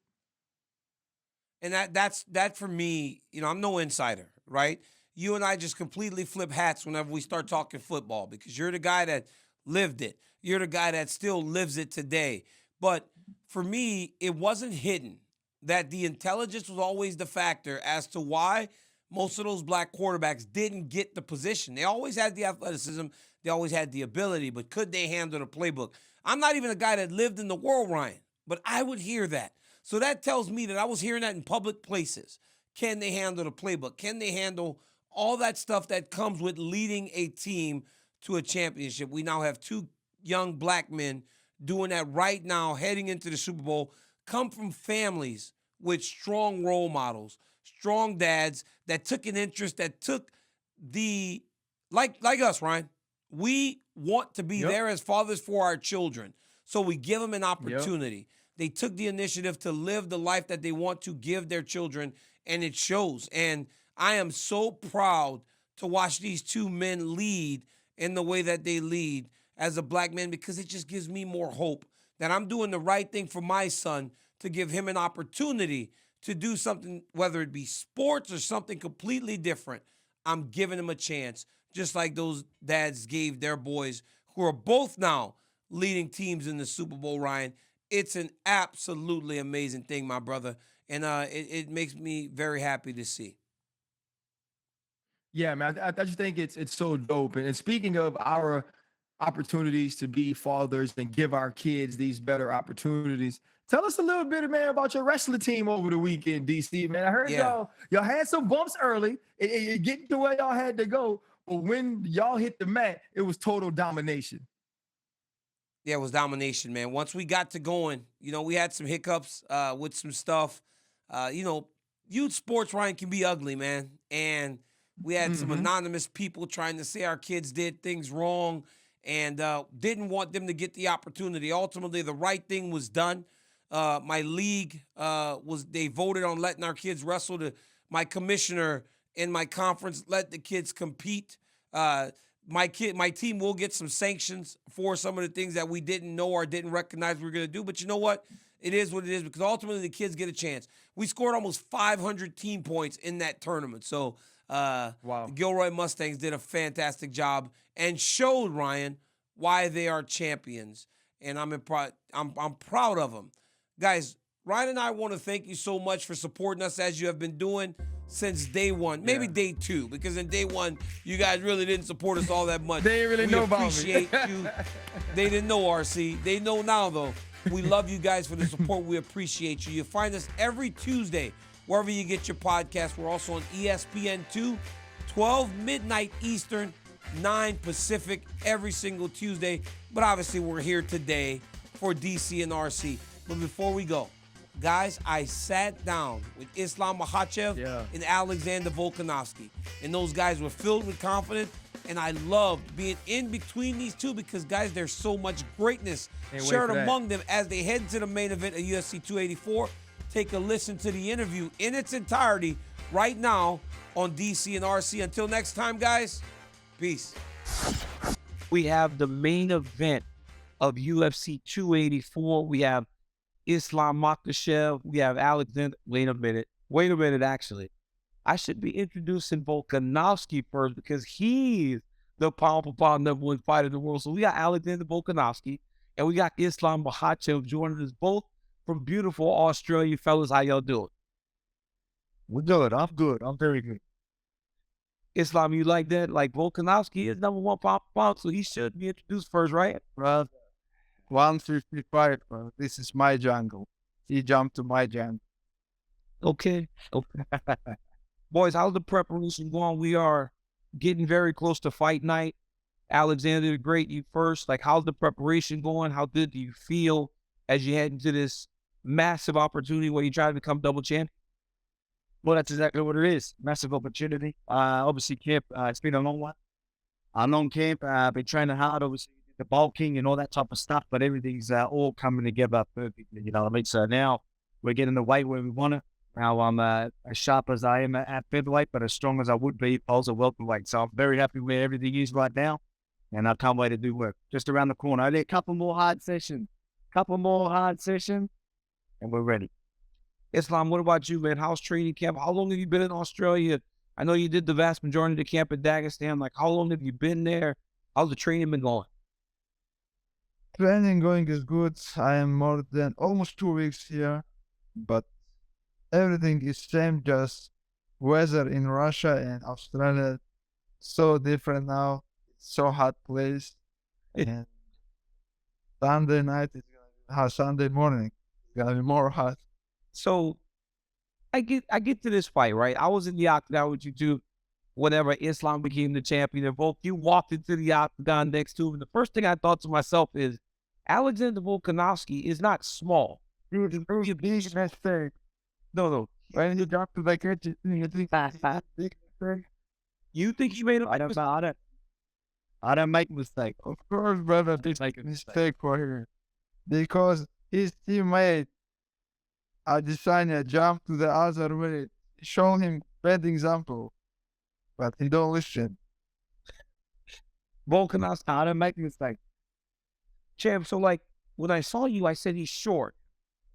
And that for me, you know, I'm no insider, right? You and I just completely flip hats whenever we start talking football because you're the guy that lived it. You're the guy that still lives it today. But for me, it wasn't hidden that the intelligence was always the factor as to why most of those Black quarterbacks didn't get the position. They always had the athleticism. They always had the ability, but could they handle the playbook? I'm not even a guy that lived in the world, Ryan, but I would hear that. So that tells me that I was hearing that in public places. Can they handle the playbook? Can they handle all that stuff that comes with leading a team to a championship? We now have 2 young Black men doing that right now, heading into the Super Bowl, come from families with strong role models, strong dads that took an interest, that took the, like us, Ryan. We want to be there as fathers for our children. So we give them an opportunity. They took the initiative to live the life that they want to give their children, and it shows. And I am so proud to watch these 2 men lead in the way that they lead as a Black man, because it just gives me more hope that I'm doing the right thing for my son to give him an opportunity to do something, whether it be sports or something completely different. I'm giving him a chance, just like those dads gave their boys who are both now leading teams in the Super Bowl, Ryan. It's an absolutely amazing thing, my brother, and it makes me very happy to see. Yeah, man, I just think it's so dope. And speaking of our opportunities to be fathers and give our kids these better opportunities, tell us a little bit, man, about your wrestling team over the weekend, DC. Man, I heard y'all had some bumps early, and getting to where y'all had to go, but when y'all hit the mat, it was total domination. Yeah, it was domination, man. Once we got to going, you know, we had some hiccups with some stuff. You know, youth sports, Ryan, can be ugly, man. And we had some anonymous people trying to say our kids did things wrong and didn't want them to get the opportunity. Ultimately, the right thing was done. My league they voted on letting our kids wrestle. My commissioner and my conference let the kids compete. My team will get some sanctions for some of the things that we didn't know or didn't recognize we were going to do. But you know what? It is what it is, because ultimately the kids get a chance. We scored almost 500 team points in that tournament. So the Gilroy Mustangs did a fantastic job and showed, Ryan, why they are champions. And I'm proud of them. Guys, Ryan and I want to thank you so much for supporting us as you have been doing since day one, maybe day two, because in day one, you guys really didn't support us all that much. They didn't really know about me. We appreciate you. They didn't know, RC. They know now, though. We love you guys for the support. We appreciate you. You find us every Tuesday, wherever you get your podcast. We're also on ESPN2, 12 midnight Eastern, 9 Pacific, every single Tuesday. But obviously, we're here today for DC and RC. But before we go, guys, I sat down with Islam Makhachev and Alexander Volkanovski. And those guys were filled with confidence. And I loved being in between these two because, guys, there's so much greatness shared among them as they head to the main event of UFC 284. Take a listen to the interview in its entirety right now on DC and RC. Until next time, guys, peace. We have the main event of UFC 284. We have Islam Makhachev. We have Alexander. Wait a minute, actually. I should be introducing Volkanovski first because he's the pound-for-pound #1 fighter in the world. So we got Alexander Volkanovski and we got Islam Makhachev joining us both from beautiful Australia. Fellas, how y'all doing? We're good. I'm good. I'm very good. Islam, you like that? Like Volkanovski is #1 pound-for-pound, so he should be introduced first, right? Well, 155, bro. This is my jungle. He jumped to my jungle. Okay. Boys, how's the preparation going? We are getting very close to fight night. Alexander the Great, you first. Like, how's the preparation going? How good do you feel as you head into this massive opportunity where you try to become double champ? Well, that's exactly what it is. Massive opportunity. Obviously, camp, it's been a long one. A long camp. Been training hard, obviously, the bulking and all that type of stuff, but everything's all coming together perfectly, you know what I mean? So now we're getting the weight where we want it. Now I'm as sharp as I am at featherweight, but as strong as I would be if I was a welterweight. So I'm very happy where everything is right now, and I can't wait to do work. Just around the corner. Only a couple more hard sessions, and we're ready. Islam, what about you, man? How's training camp? How long have you been in Australia? I know you did the vast majority of the camp in Dagestan. Like, how long have you been there? How's the training been going? Training going is good. I am more than almost 2 weeks here, but everything is same, just weather in Russia and Australia so different now. It's so hot place. And Sunday night is gonna be hot. Sunday morning it's gonna be more hot. So I get to this fight, right? I was in the octagon with you two whenever Islam became the champion. And both you walked into the octagon next to him. And the first thing I thought to myself is Alexander Volkanovski is not small. Dude, it's very big mistake. No. When you drop to like it, you think big mistake. You think he made a I don't make mistake. Of course, brother, this make a mistake for him. Because his teammate Adesanya jump to the other way. Show him bad example. But he don't listen. Volkanovski, I don't make mistake. champ. So like when I saw you, I said he's short,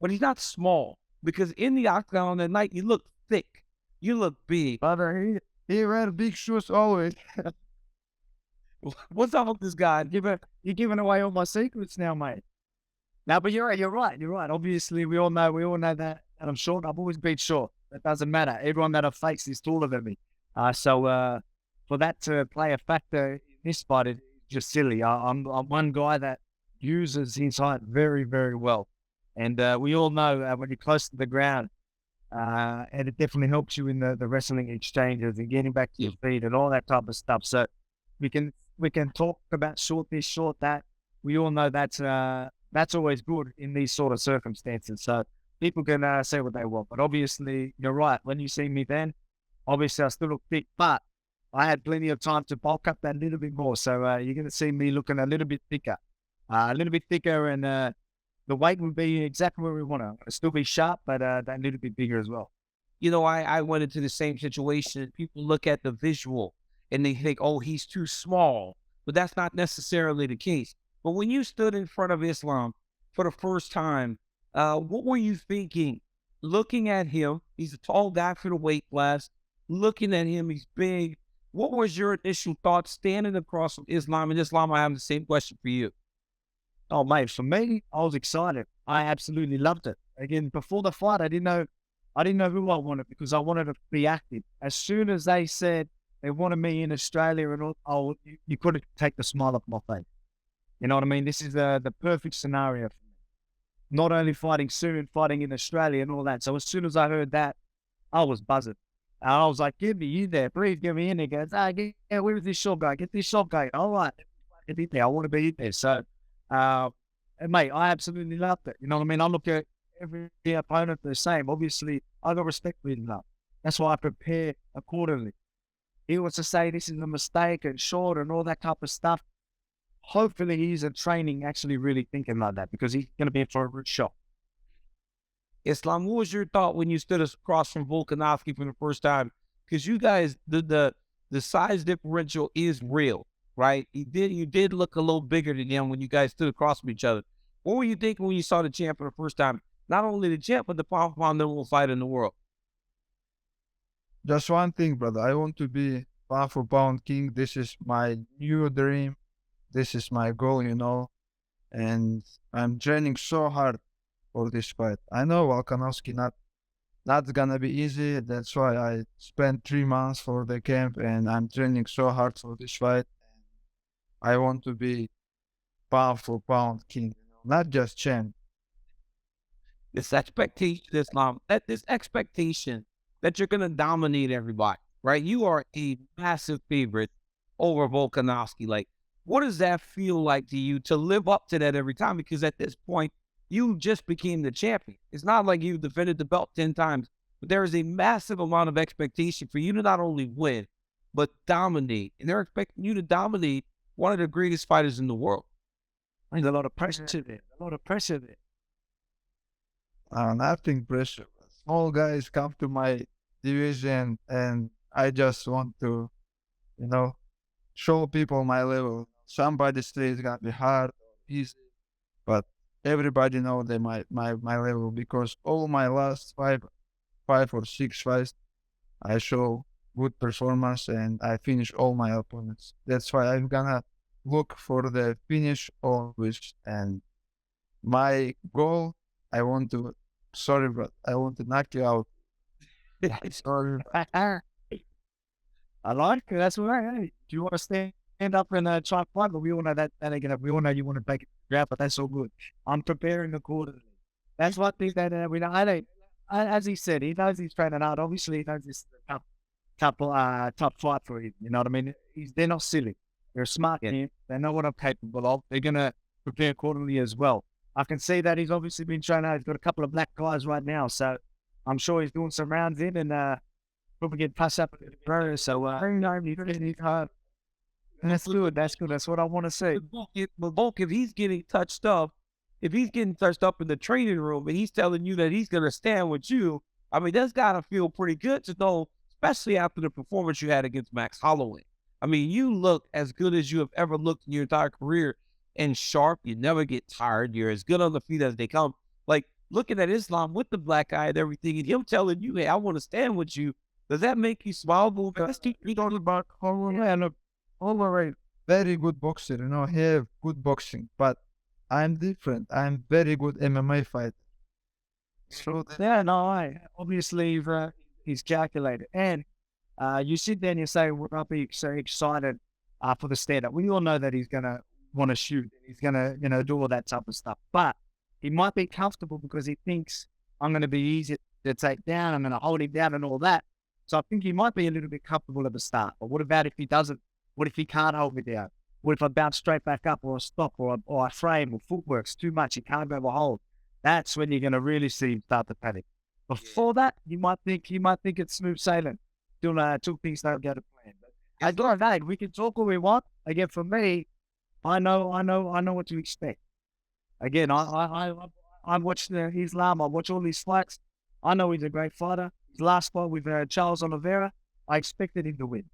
but he's not small because in the octagon that night, you look thick. You look big. Brother, he wear big shoes always. What's up with this guy? You're giving away all my secrets now, mate. No, but you're right. Obviously, we all know that I'm short. I've always been short. That doesn't matter. Everyone that I've faced is taller than me. So for that to play a factor in this fight, it's just silly. I'm one guy that uses his height very, very well. And we all know when you're close to the ground, and it definitely helps you in the wrestling exchanges and getting back to your feet and all that type of stuff. So we can talk about short this, short that. We all know that's always good in these sort of circumstances. So people can say what they want, but obviously you're right. When you see me then, obviously I still look thick, but I had plenty of time to bulk up that little bit more. So you're going to see me looking a little bit thicker and the weight would be exactly where we want to. Still be sharp, but they need to be bigger as well. You know, I went into the same situation. People look at the visual and they think, oh, he's too small. But that's not necessarily the case. But when you stood in front of Islam for the first time, what were you thinking? Looking at him, he's a tall guy for the weight class. Looking at him, he's big. What was your initial thought standing across from Islam? And Islam, I have the same question for you. Oh, mate, for me, I was excited. I absolutely loved it. Again, before the fight, I didn't know who I wanted because I wanted to be active. As soon as they said they wanted me in Australia and all, you couldn't take the smile off my face. You know what I mean? This is the perfect scenario for me. Not only fighting soon, fighting in Australia and all that. So as soon as I heard that, I was buzzing. And I was like, "Give me in there, please give me in there." He goes, where's this shot guy? Get this shot guy. All right, get in there. I want to be in there. So, and mate, I absolutely loved it. You know what I mean? I look at every opponent the same. Obviously, I got respect for him now. That's why I prepare accordingly. He wants to say this is a mistake and short and all that type of stuff. Hopefully, he's in training actually really thinking like that because he's going to be in for a good shot. Islam, what was your thought when you stood across from Volkanovski for the first time? Because you guys, the size differential is real, right? You did look a little bigger than him when you guys stood across from each other. What were you thinking when you saw the champ for the first time? Not only the champ, but the pound for pound number one fighter in the world. Just one thing, brother. I want to be pound for pound king. This is my new dream. This is my goal, you know. And I'm training so hard for this fight. I know Volkanovski not gonna be easy. That's why I spent 3 months for the camp, and I'm training so hard for this fight. I want to be pound for pound king, you know, not just champ. This expectation, Islam, this expectation that you're gonna dominate everybody, right? You are a massive favorite over Volkanovski. Like, what does that feel like to you to live up to that every time? Because at this point, you just became the champion. It's not like you defended the belt 10 times, but there is a massive amount of expectation for you to not only win, but dominate. And they're expecting you to dominate one of the greatest fighters in the world. There's a lot of pressure there. A lot of pressure there. Nothing pressure. Small guys come to my division, and I just want to, you know, show people my level. Somebody says it's gonna be hard or easy, but everybody know that my level, because all my last five or six fights, I show good performance and I finish all my opponents. That's why I'm gonna look for the finish always. And my goal, I want to knock you out. Sorry. I like it. That's right. Hey, do you want to stand up and try to fight? But we all know that again. We all know you want to take it grab, but that's all good. I'm preparing accordingly. That's one thing that we know. As he said, he knows he's training hard. Obviously, he knows this is a tough fight for him. You know what I mean? They're not silly. They're smart team. They know what I'm capable of. They're gonna prepare accordingly as well. I can see that he's obviously been training hard. He's got a couple of black guys right now, so I'm sure he's doing some rounds in and probably get passed up at the pro. So he's hard. That's good. That's good. That's what I want to say. But Volk, if he's getting touched up in the training room and he's telling you that he's going to stand with you, I mean, that's got to feel pretty good to know, especially after the performance you had against Max Holloway. I mean, you look as good as you have ever looked in your entire career and sharp. You never get tired. You're as good on the feet as they come. Like, looking at Islam with the black eye and everything, and him telling you, hey, I want to stand with you, does that make you smile? We talk about Holloway, very good boxer, you know, he have good boxing, but I'm different. I'm very good MMA fighter. So obviously he's calculated. And you sit there and you say, well, I'll be so excited for the stand-up. We all know that he's going to want to shoot. He's going to, do all that type of stuff. But he might be comfortable because he thinks I'm going to be easy to take down. I'm going to hold him down and all that. So I think he might be a little bit comfortable at the start. But what about if he doesn't? What if he can't hold me down? What if I bounce straight back up or I stop or I frame or footwork's too much? He can't go hold. That's when you're going to really see him start to panic. Before that, you might think it's smooth sailing till things don't go to plan. But at the end of the day, we can talk all we want. Again, for me, I know what to expect. Again, I watched Islam. I watch all these fights. I know he's a great fighter. His last fight with Charles Oliveira, I expected him to win.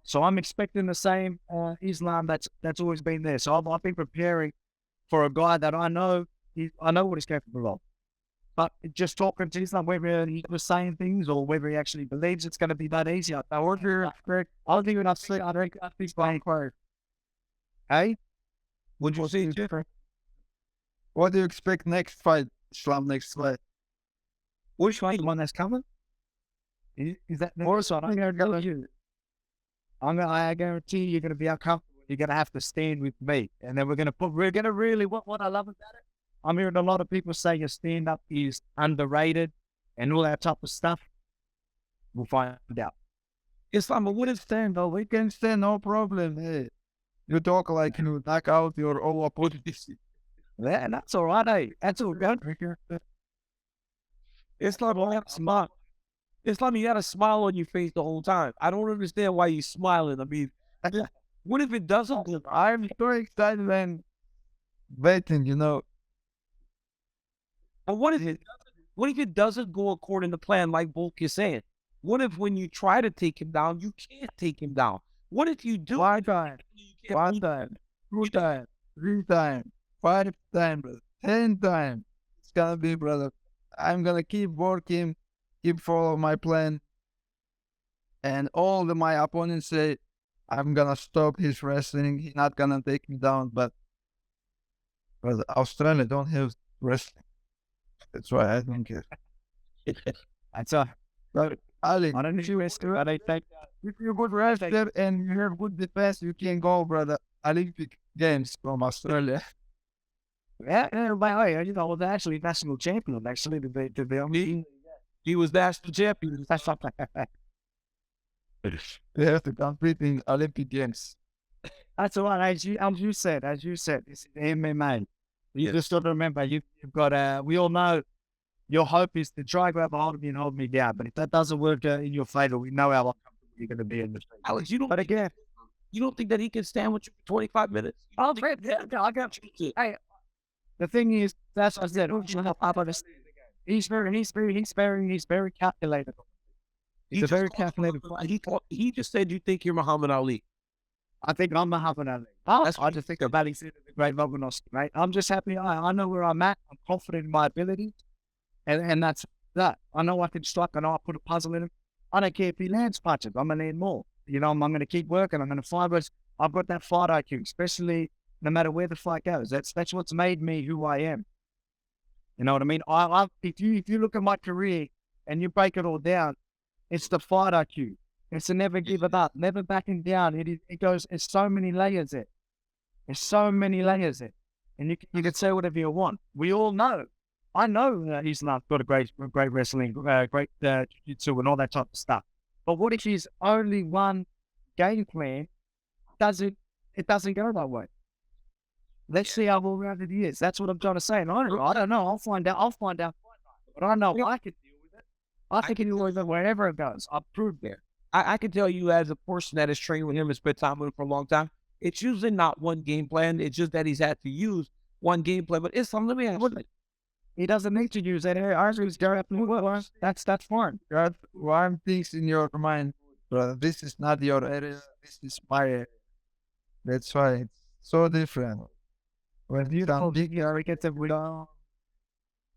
So I'm expecting the same Islam that's always been there. So I've been preparing for a guy that I know what he's capable of. But just talking to Islam, whether he was saying things or whether he actually believes it's going to be that easy, I don't think enough sleep. I think he's playing quiet. Hey, would you say different? What do you expect next fight, Islam? Next fight? Which fight? The one that's coming? Is that the first one? I'm going to go with you. I guarantee you're going to be uncomfortable. You're going to have to stand with me, and then we're going to really. What I love about it, I'm hearing a lot of people say your stand-up is underrated and all that type of stuff. We'll find out. Islam, what is stand-up? We can stand, no problem. Hey, you talk like you knock out your own opponents. Yeah, that's all right, eh? That's all good. Islam, you have to smile. Islam, you got a smile on your face the whole time. I don't understand why you're smiling. I mean, what if it doesn't? I'm so excited and waiting, you know. And what if it doesn't go according to plan, like Volk is saying? What if when you try to take him down, you can't take him down? What if you do? One time, two time, 3 times, 5 times, 10 times. It's gonna be, brother. I'm gonna keep working, keep follow my plan. And all my opponents say, I'm gonna stop his wrestling. He's not gonna take me down. But Australia don't have wrestling. That's why I don't care. That's all. But Ali, I don't know if you wrestler. I don't think. If you're a good wrestler and you have good defense, you can go, brother. Olympic Games from Australia. Yeah, everybody, you know, was actually national champion. Actually, to be honest, he was national champion. That's something. They have to compete in Olympic Games. That's all right. As you said, this is MMA. You just got to remember, you've got we all know your hope is to try grab a hold of me and hold me down. But if that doesn't work in your favor, we know how uncomfortable you're going to be in the street. Alex, you don't think that he can stand with you for 25 minutes? I got you. Hey, the thing is, that's what I said. He's very calculated. He's a very calculated. He just said you think you're Muhammad Ali. I think I'm Muhammad Ali. I just think about the great Volkanovski, right? I'm just happy. I know where I'm at. I'm confident in my ability. And that's that. I know I can strike. I know I put a puzzle in him. I don't care if he lands punches. I'm going to land more. You know, I'm going to keep working. I'm going to find ways. I've got that fight IQ, especially no matter where the fight goes. That's what's made me who I am. You know what I mean? If you look at my career and you break it all down, it's the fight IQ. It's to never give it up, never backing down. It goes, it's so many layers there. There's so many layers there. And you can say whatever you want. We all know. I know he's not got a great wrestling, great jiu-jitsu and all that type of stuff. But what if his only one game plan it doesn't go that way? Let's see how well-rounded he is. That's what I'm trying to say. And I don't know. I'll find out. But I know I can deal with it. I can deal with it wherever it goes. I've proved there. I can tell you as a person that has trained with him and spent time with him for a long time, it's usually not one game plan. It's just that he's had to use one game plan. But Islam, let me ask you. He doesn't need to use that. That's fine. God, one thing's in your mind, brother. This is not your area. This is my area. That's why it's so different. When you don't big, you get the window.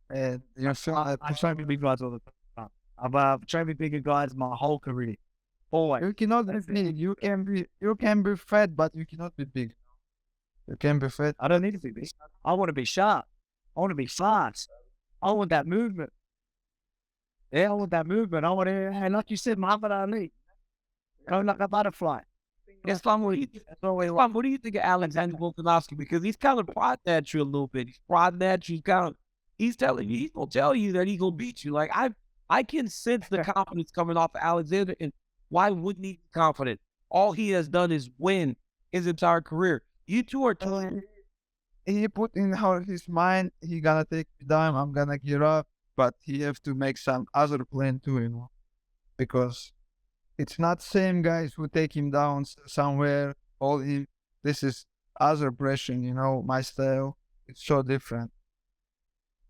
And you feel I've trained with big guys all the time. I've trained with bigger guys my whole career. Always. You cannot be big. You can be fat, but you cannot be big. You can be fat. I don't need to be big. I want to be sharp. I want to be fast. I want that movement. Yeah, I want that movement. I want to, and like you said, Muhammad Ali. You know, like a butterfly. Islam, what do you think of Alexander Volkanovski? Because he's kind of prodding at you a little bit. He's prodding at you. He's telling you, he's gonna tell you that he's gonna beat you. Like I can sense the confidence coming off of Alexander, and why wouldn't he be confident? All he has done is win his entire career. You two are he put in his mind, he gonna take me down, I'm gonna get up, but he have to make some other plan too, you know, because it's not same guys who take him down somewhere, all him. This is other pressure, you know, my style. it's so different.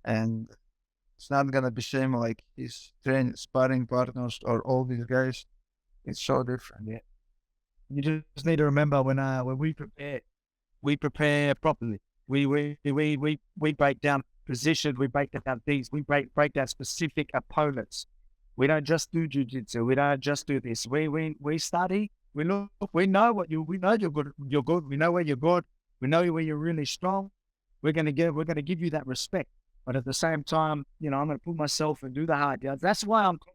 And it's not gonna be same like his sparring partners or all these guys. It's so different. Yeah. You just need to remember when we prepare properly. We break down positions, we break down things, we break down specific opponents. We don't just do jiu-jitsu. We don't just do this. We study. We look. We know you're good. You're good. We know where you're good. We know where you're really strong. We're gonna give you that respect. But at the same time, I'm gonna put myself and do the hard yards. That's why I'm confident.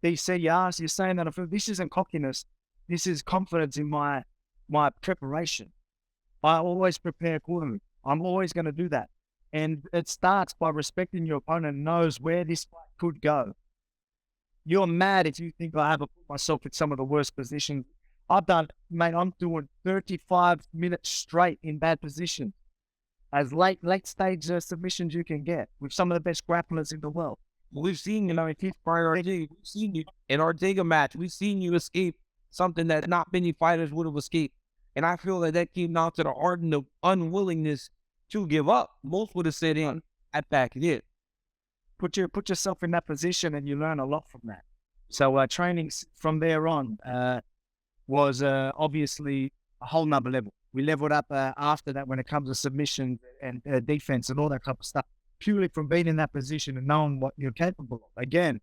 DC, you're saying that this isn't cockiness. This is confidence in my preparation. I always prepare accordingly. I'm always going to do that. And it starts by respecting your opponent and knows where this fight could go. You're mad if you think I haven't put myself in some of the worst positions. I'm doing 35 minutes straight in bad positions. As late stage submissions you can get with some of the best grapplers in the world. We've seen, in his prior Ortega, we've seen you in Ortega match. We've seen you escape something that not many fighters would have escaped. And I feel that came down to the ardent of unwillingness to give up. Most would have said, I back it in. Put yourself in that position and you learn a lot from that. So training from there on was obviously a whole nother level. We leveled up after that when it comes to submission and defense and all that type of stuff, purely from being in that position and knowing what you're capable of. Again,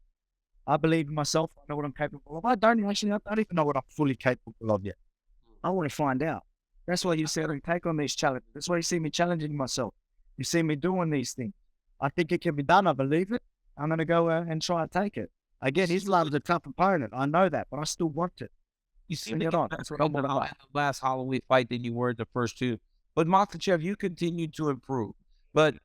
I believe in myself. I know what I'm capable of. I don't even know what I'm fully capable of yet. I want to find out. That's why you said I take on these challenges. That's why you see me challenging myself. You see me doing these things. I think it can be done. I believe it. I'm going to go and try and take it. Again, Islam's a tough opponent. I know that, but I still want it. You seem to get better in the last Halloween fight than you were in the first two. But Makhachev, you continue to improve. But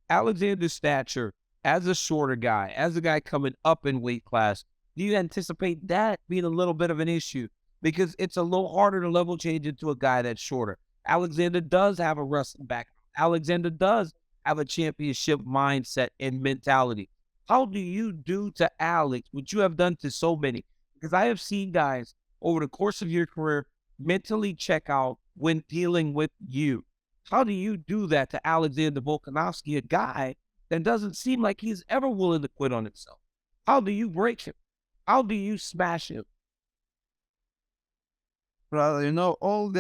Alexander's stature, as a shorter guy, as a guy coming up in weight class, do you anticipate that being a little bit of an issue? Because it's a little harder to level change into a guy that's shorter. Alexander does have a wrestling background. Alexander does have a championship mindset and mentality. How do you do to Alex what you have done to so many? Because I have seen guys over the course of your career mentally check out when dealing with you. How do you do that to Alexander Volkanovski, a guy that doesn't seem like he's ever willing to quit on himself? How do you break him? How do you smash him? Brother,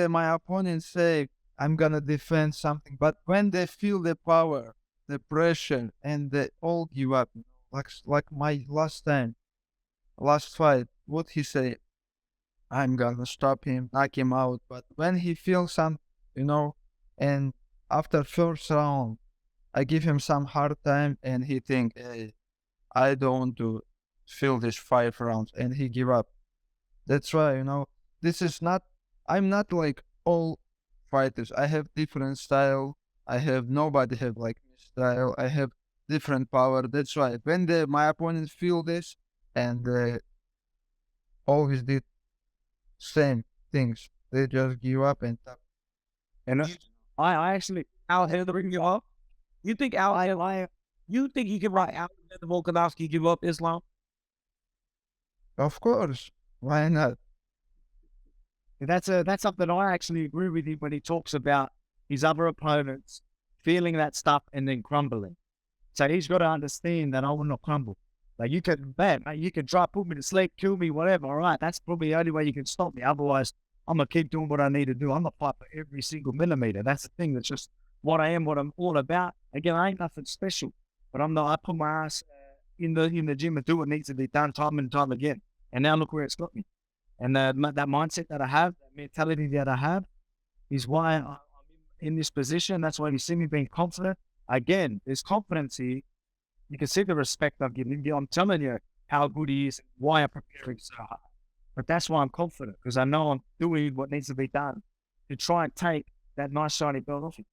my opponents say I'm gonna defend something, but when they feel the power, the pressure, and they all give up, like my last fight, what he say? I'm gonna stop him, knock him out. But when he feels some, and after first round, I give him some hard time, and he think, hey, I don't want to feel this 5 rounds, and he give up. That's why, I'm not like all fighters. I have different style. Nobody have like me style. I have different power. That's why when my opponents feel this and they always did same things, they just give up and stop. And I actually Alexander you up? You think you think he can write Alexander Volkanovski give up Islam? Of course. Why not? That's something I actually agree with him when he talks about his other opponents feeling that stuff and then crumbling. So he's got to understand that I will not crumble. Like you can try to put me to sleep, kill me, whatever. All right, that's probably the only way you can stop me. Otherwise, I'm gonna keep doing what I need to do. I'm gonna fight for every single millimeter. That's the thing. That's just what I am, what I'm all about. Again, I ain't nothing special, but I put my ass in the gym and do what needs to be done time and time again. And now look where it's got me. And that mindset that I have, that mentality that I have, is why I'm in this position. That's why you see me being confident. Again, there's confidence here. You can see the respect I've given him. I'm telling you how good he is, why I'm preparing so hard. But that's why I'm confident, because I know I'm doing what needs to be done to try and take that nice shiny belt off him.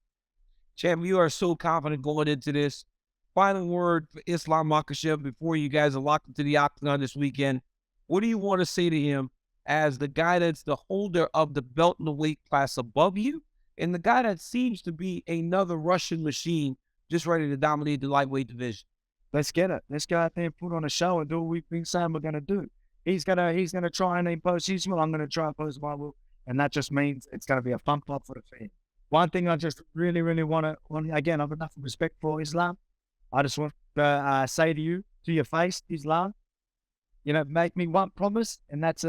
Champ, you are so confident going into this. Final word for Islam Makhachev before you guys are locked into the octagon this weekend. What do you want to say to him as the guy that's the holder of the belt in the weight class above you, and the guy that seems to be another Russian machine just ready to dominate the lightweight division? Let's get it. Let's go out there and put on a show and do what we've been saying we're going to do. He's gonna try and impose his will. I'm going to try and impose my will. And that just means it's going to be a fun fight for the fans. one thing I just really, really want to, again, I've got nothing respect for Islam. I just want to say to you, to your face, Islam, make me one promise, and that's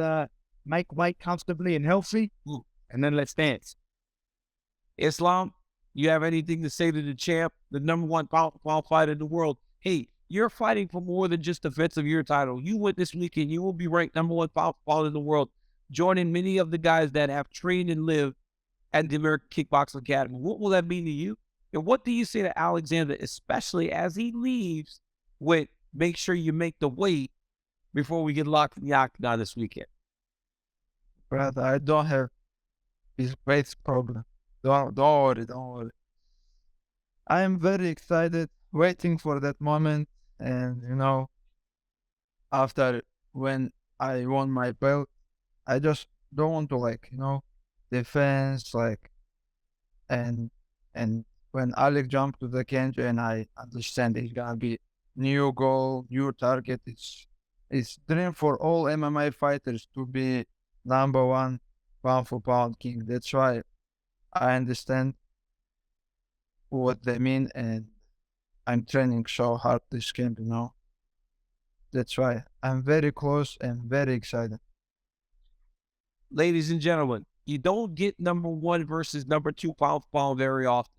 make weight comfortably and healthy, and then let's dance. Islam, you have anything to say to the champ, the number one pound fighter in the world? Hey, you're fighting for more than just the defense of your title. You went this weekend, you will be ranked number one pound fighter in the world, joining many of the guys that have trained and lived at the American Kickboxing Academy. What will that mean to you? And what do you say to Alexander, especially as he leaves with make sure you make the weight before we get locked in the octagon this weekend? Brother, I don't have this weight problem. Don't worry. I am very excited, waiting for that moment. And, after when I won my belt, I just don't want to, defense, and when Alex jumped to the cage, and I understand it's gonna be new goal, new target. It's dream for all MMA fighters to be number one pound for pound king. That's why I understand what they mean, and I'm training so hard this camp, That's why I'm very close and very excited. Ladies and gentlemen, you don't get number one versus number two pound for pound very often.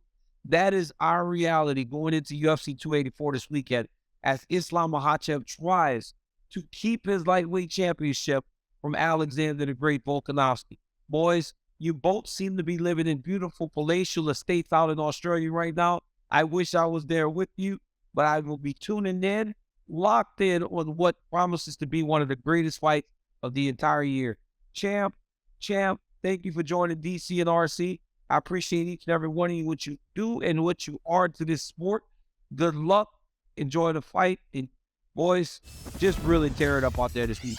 That is our reality going into UFC 284 this weekend as Islam Makhachev tries to keep his lightweight championship from Alexander the Great Volkanovski. Boys, you both seem to be living in beautiful palatial estates out in Australia right now. I wish I was there with you, but I will be tuning in, locked in on what promises to be one of the greatest fights of the entire year. Champ, thank you for joining DC and RC. I appreciate each and every one of you, what you do and what you are to this sport. Good luck. Enjoy the fight. And boys, just really tear it up out there this week.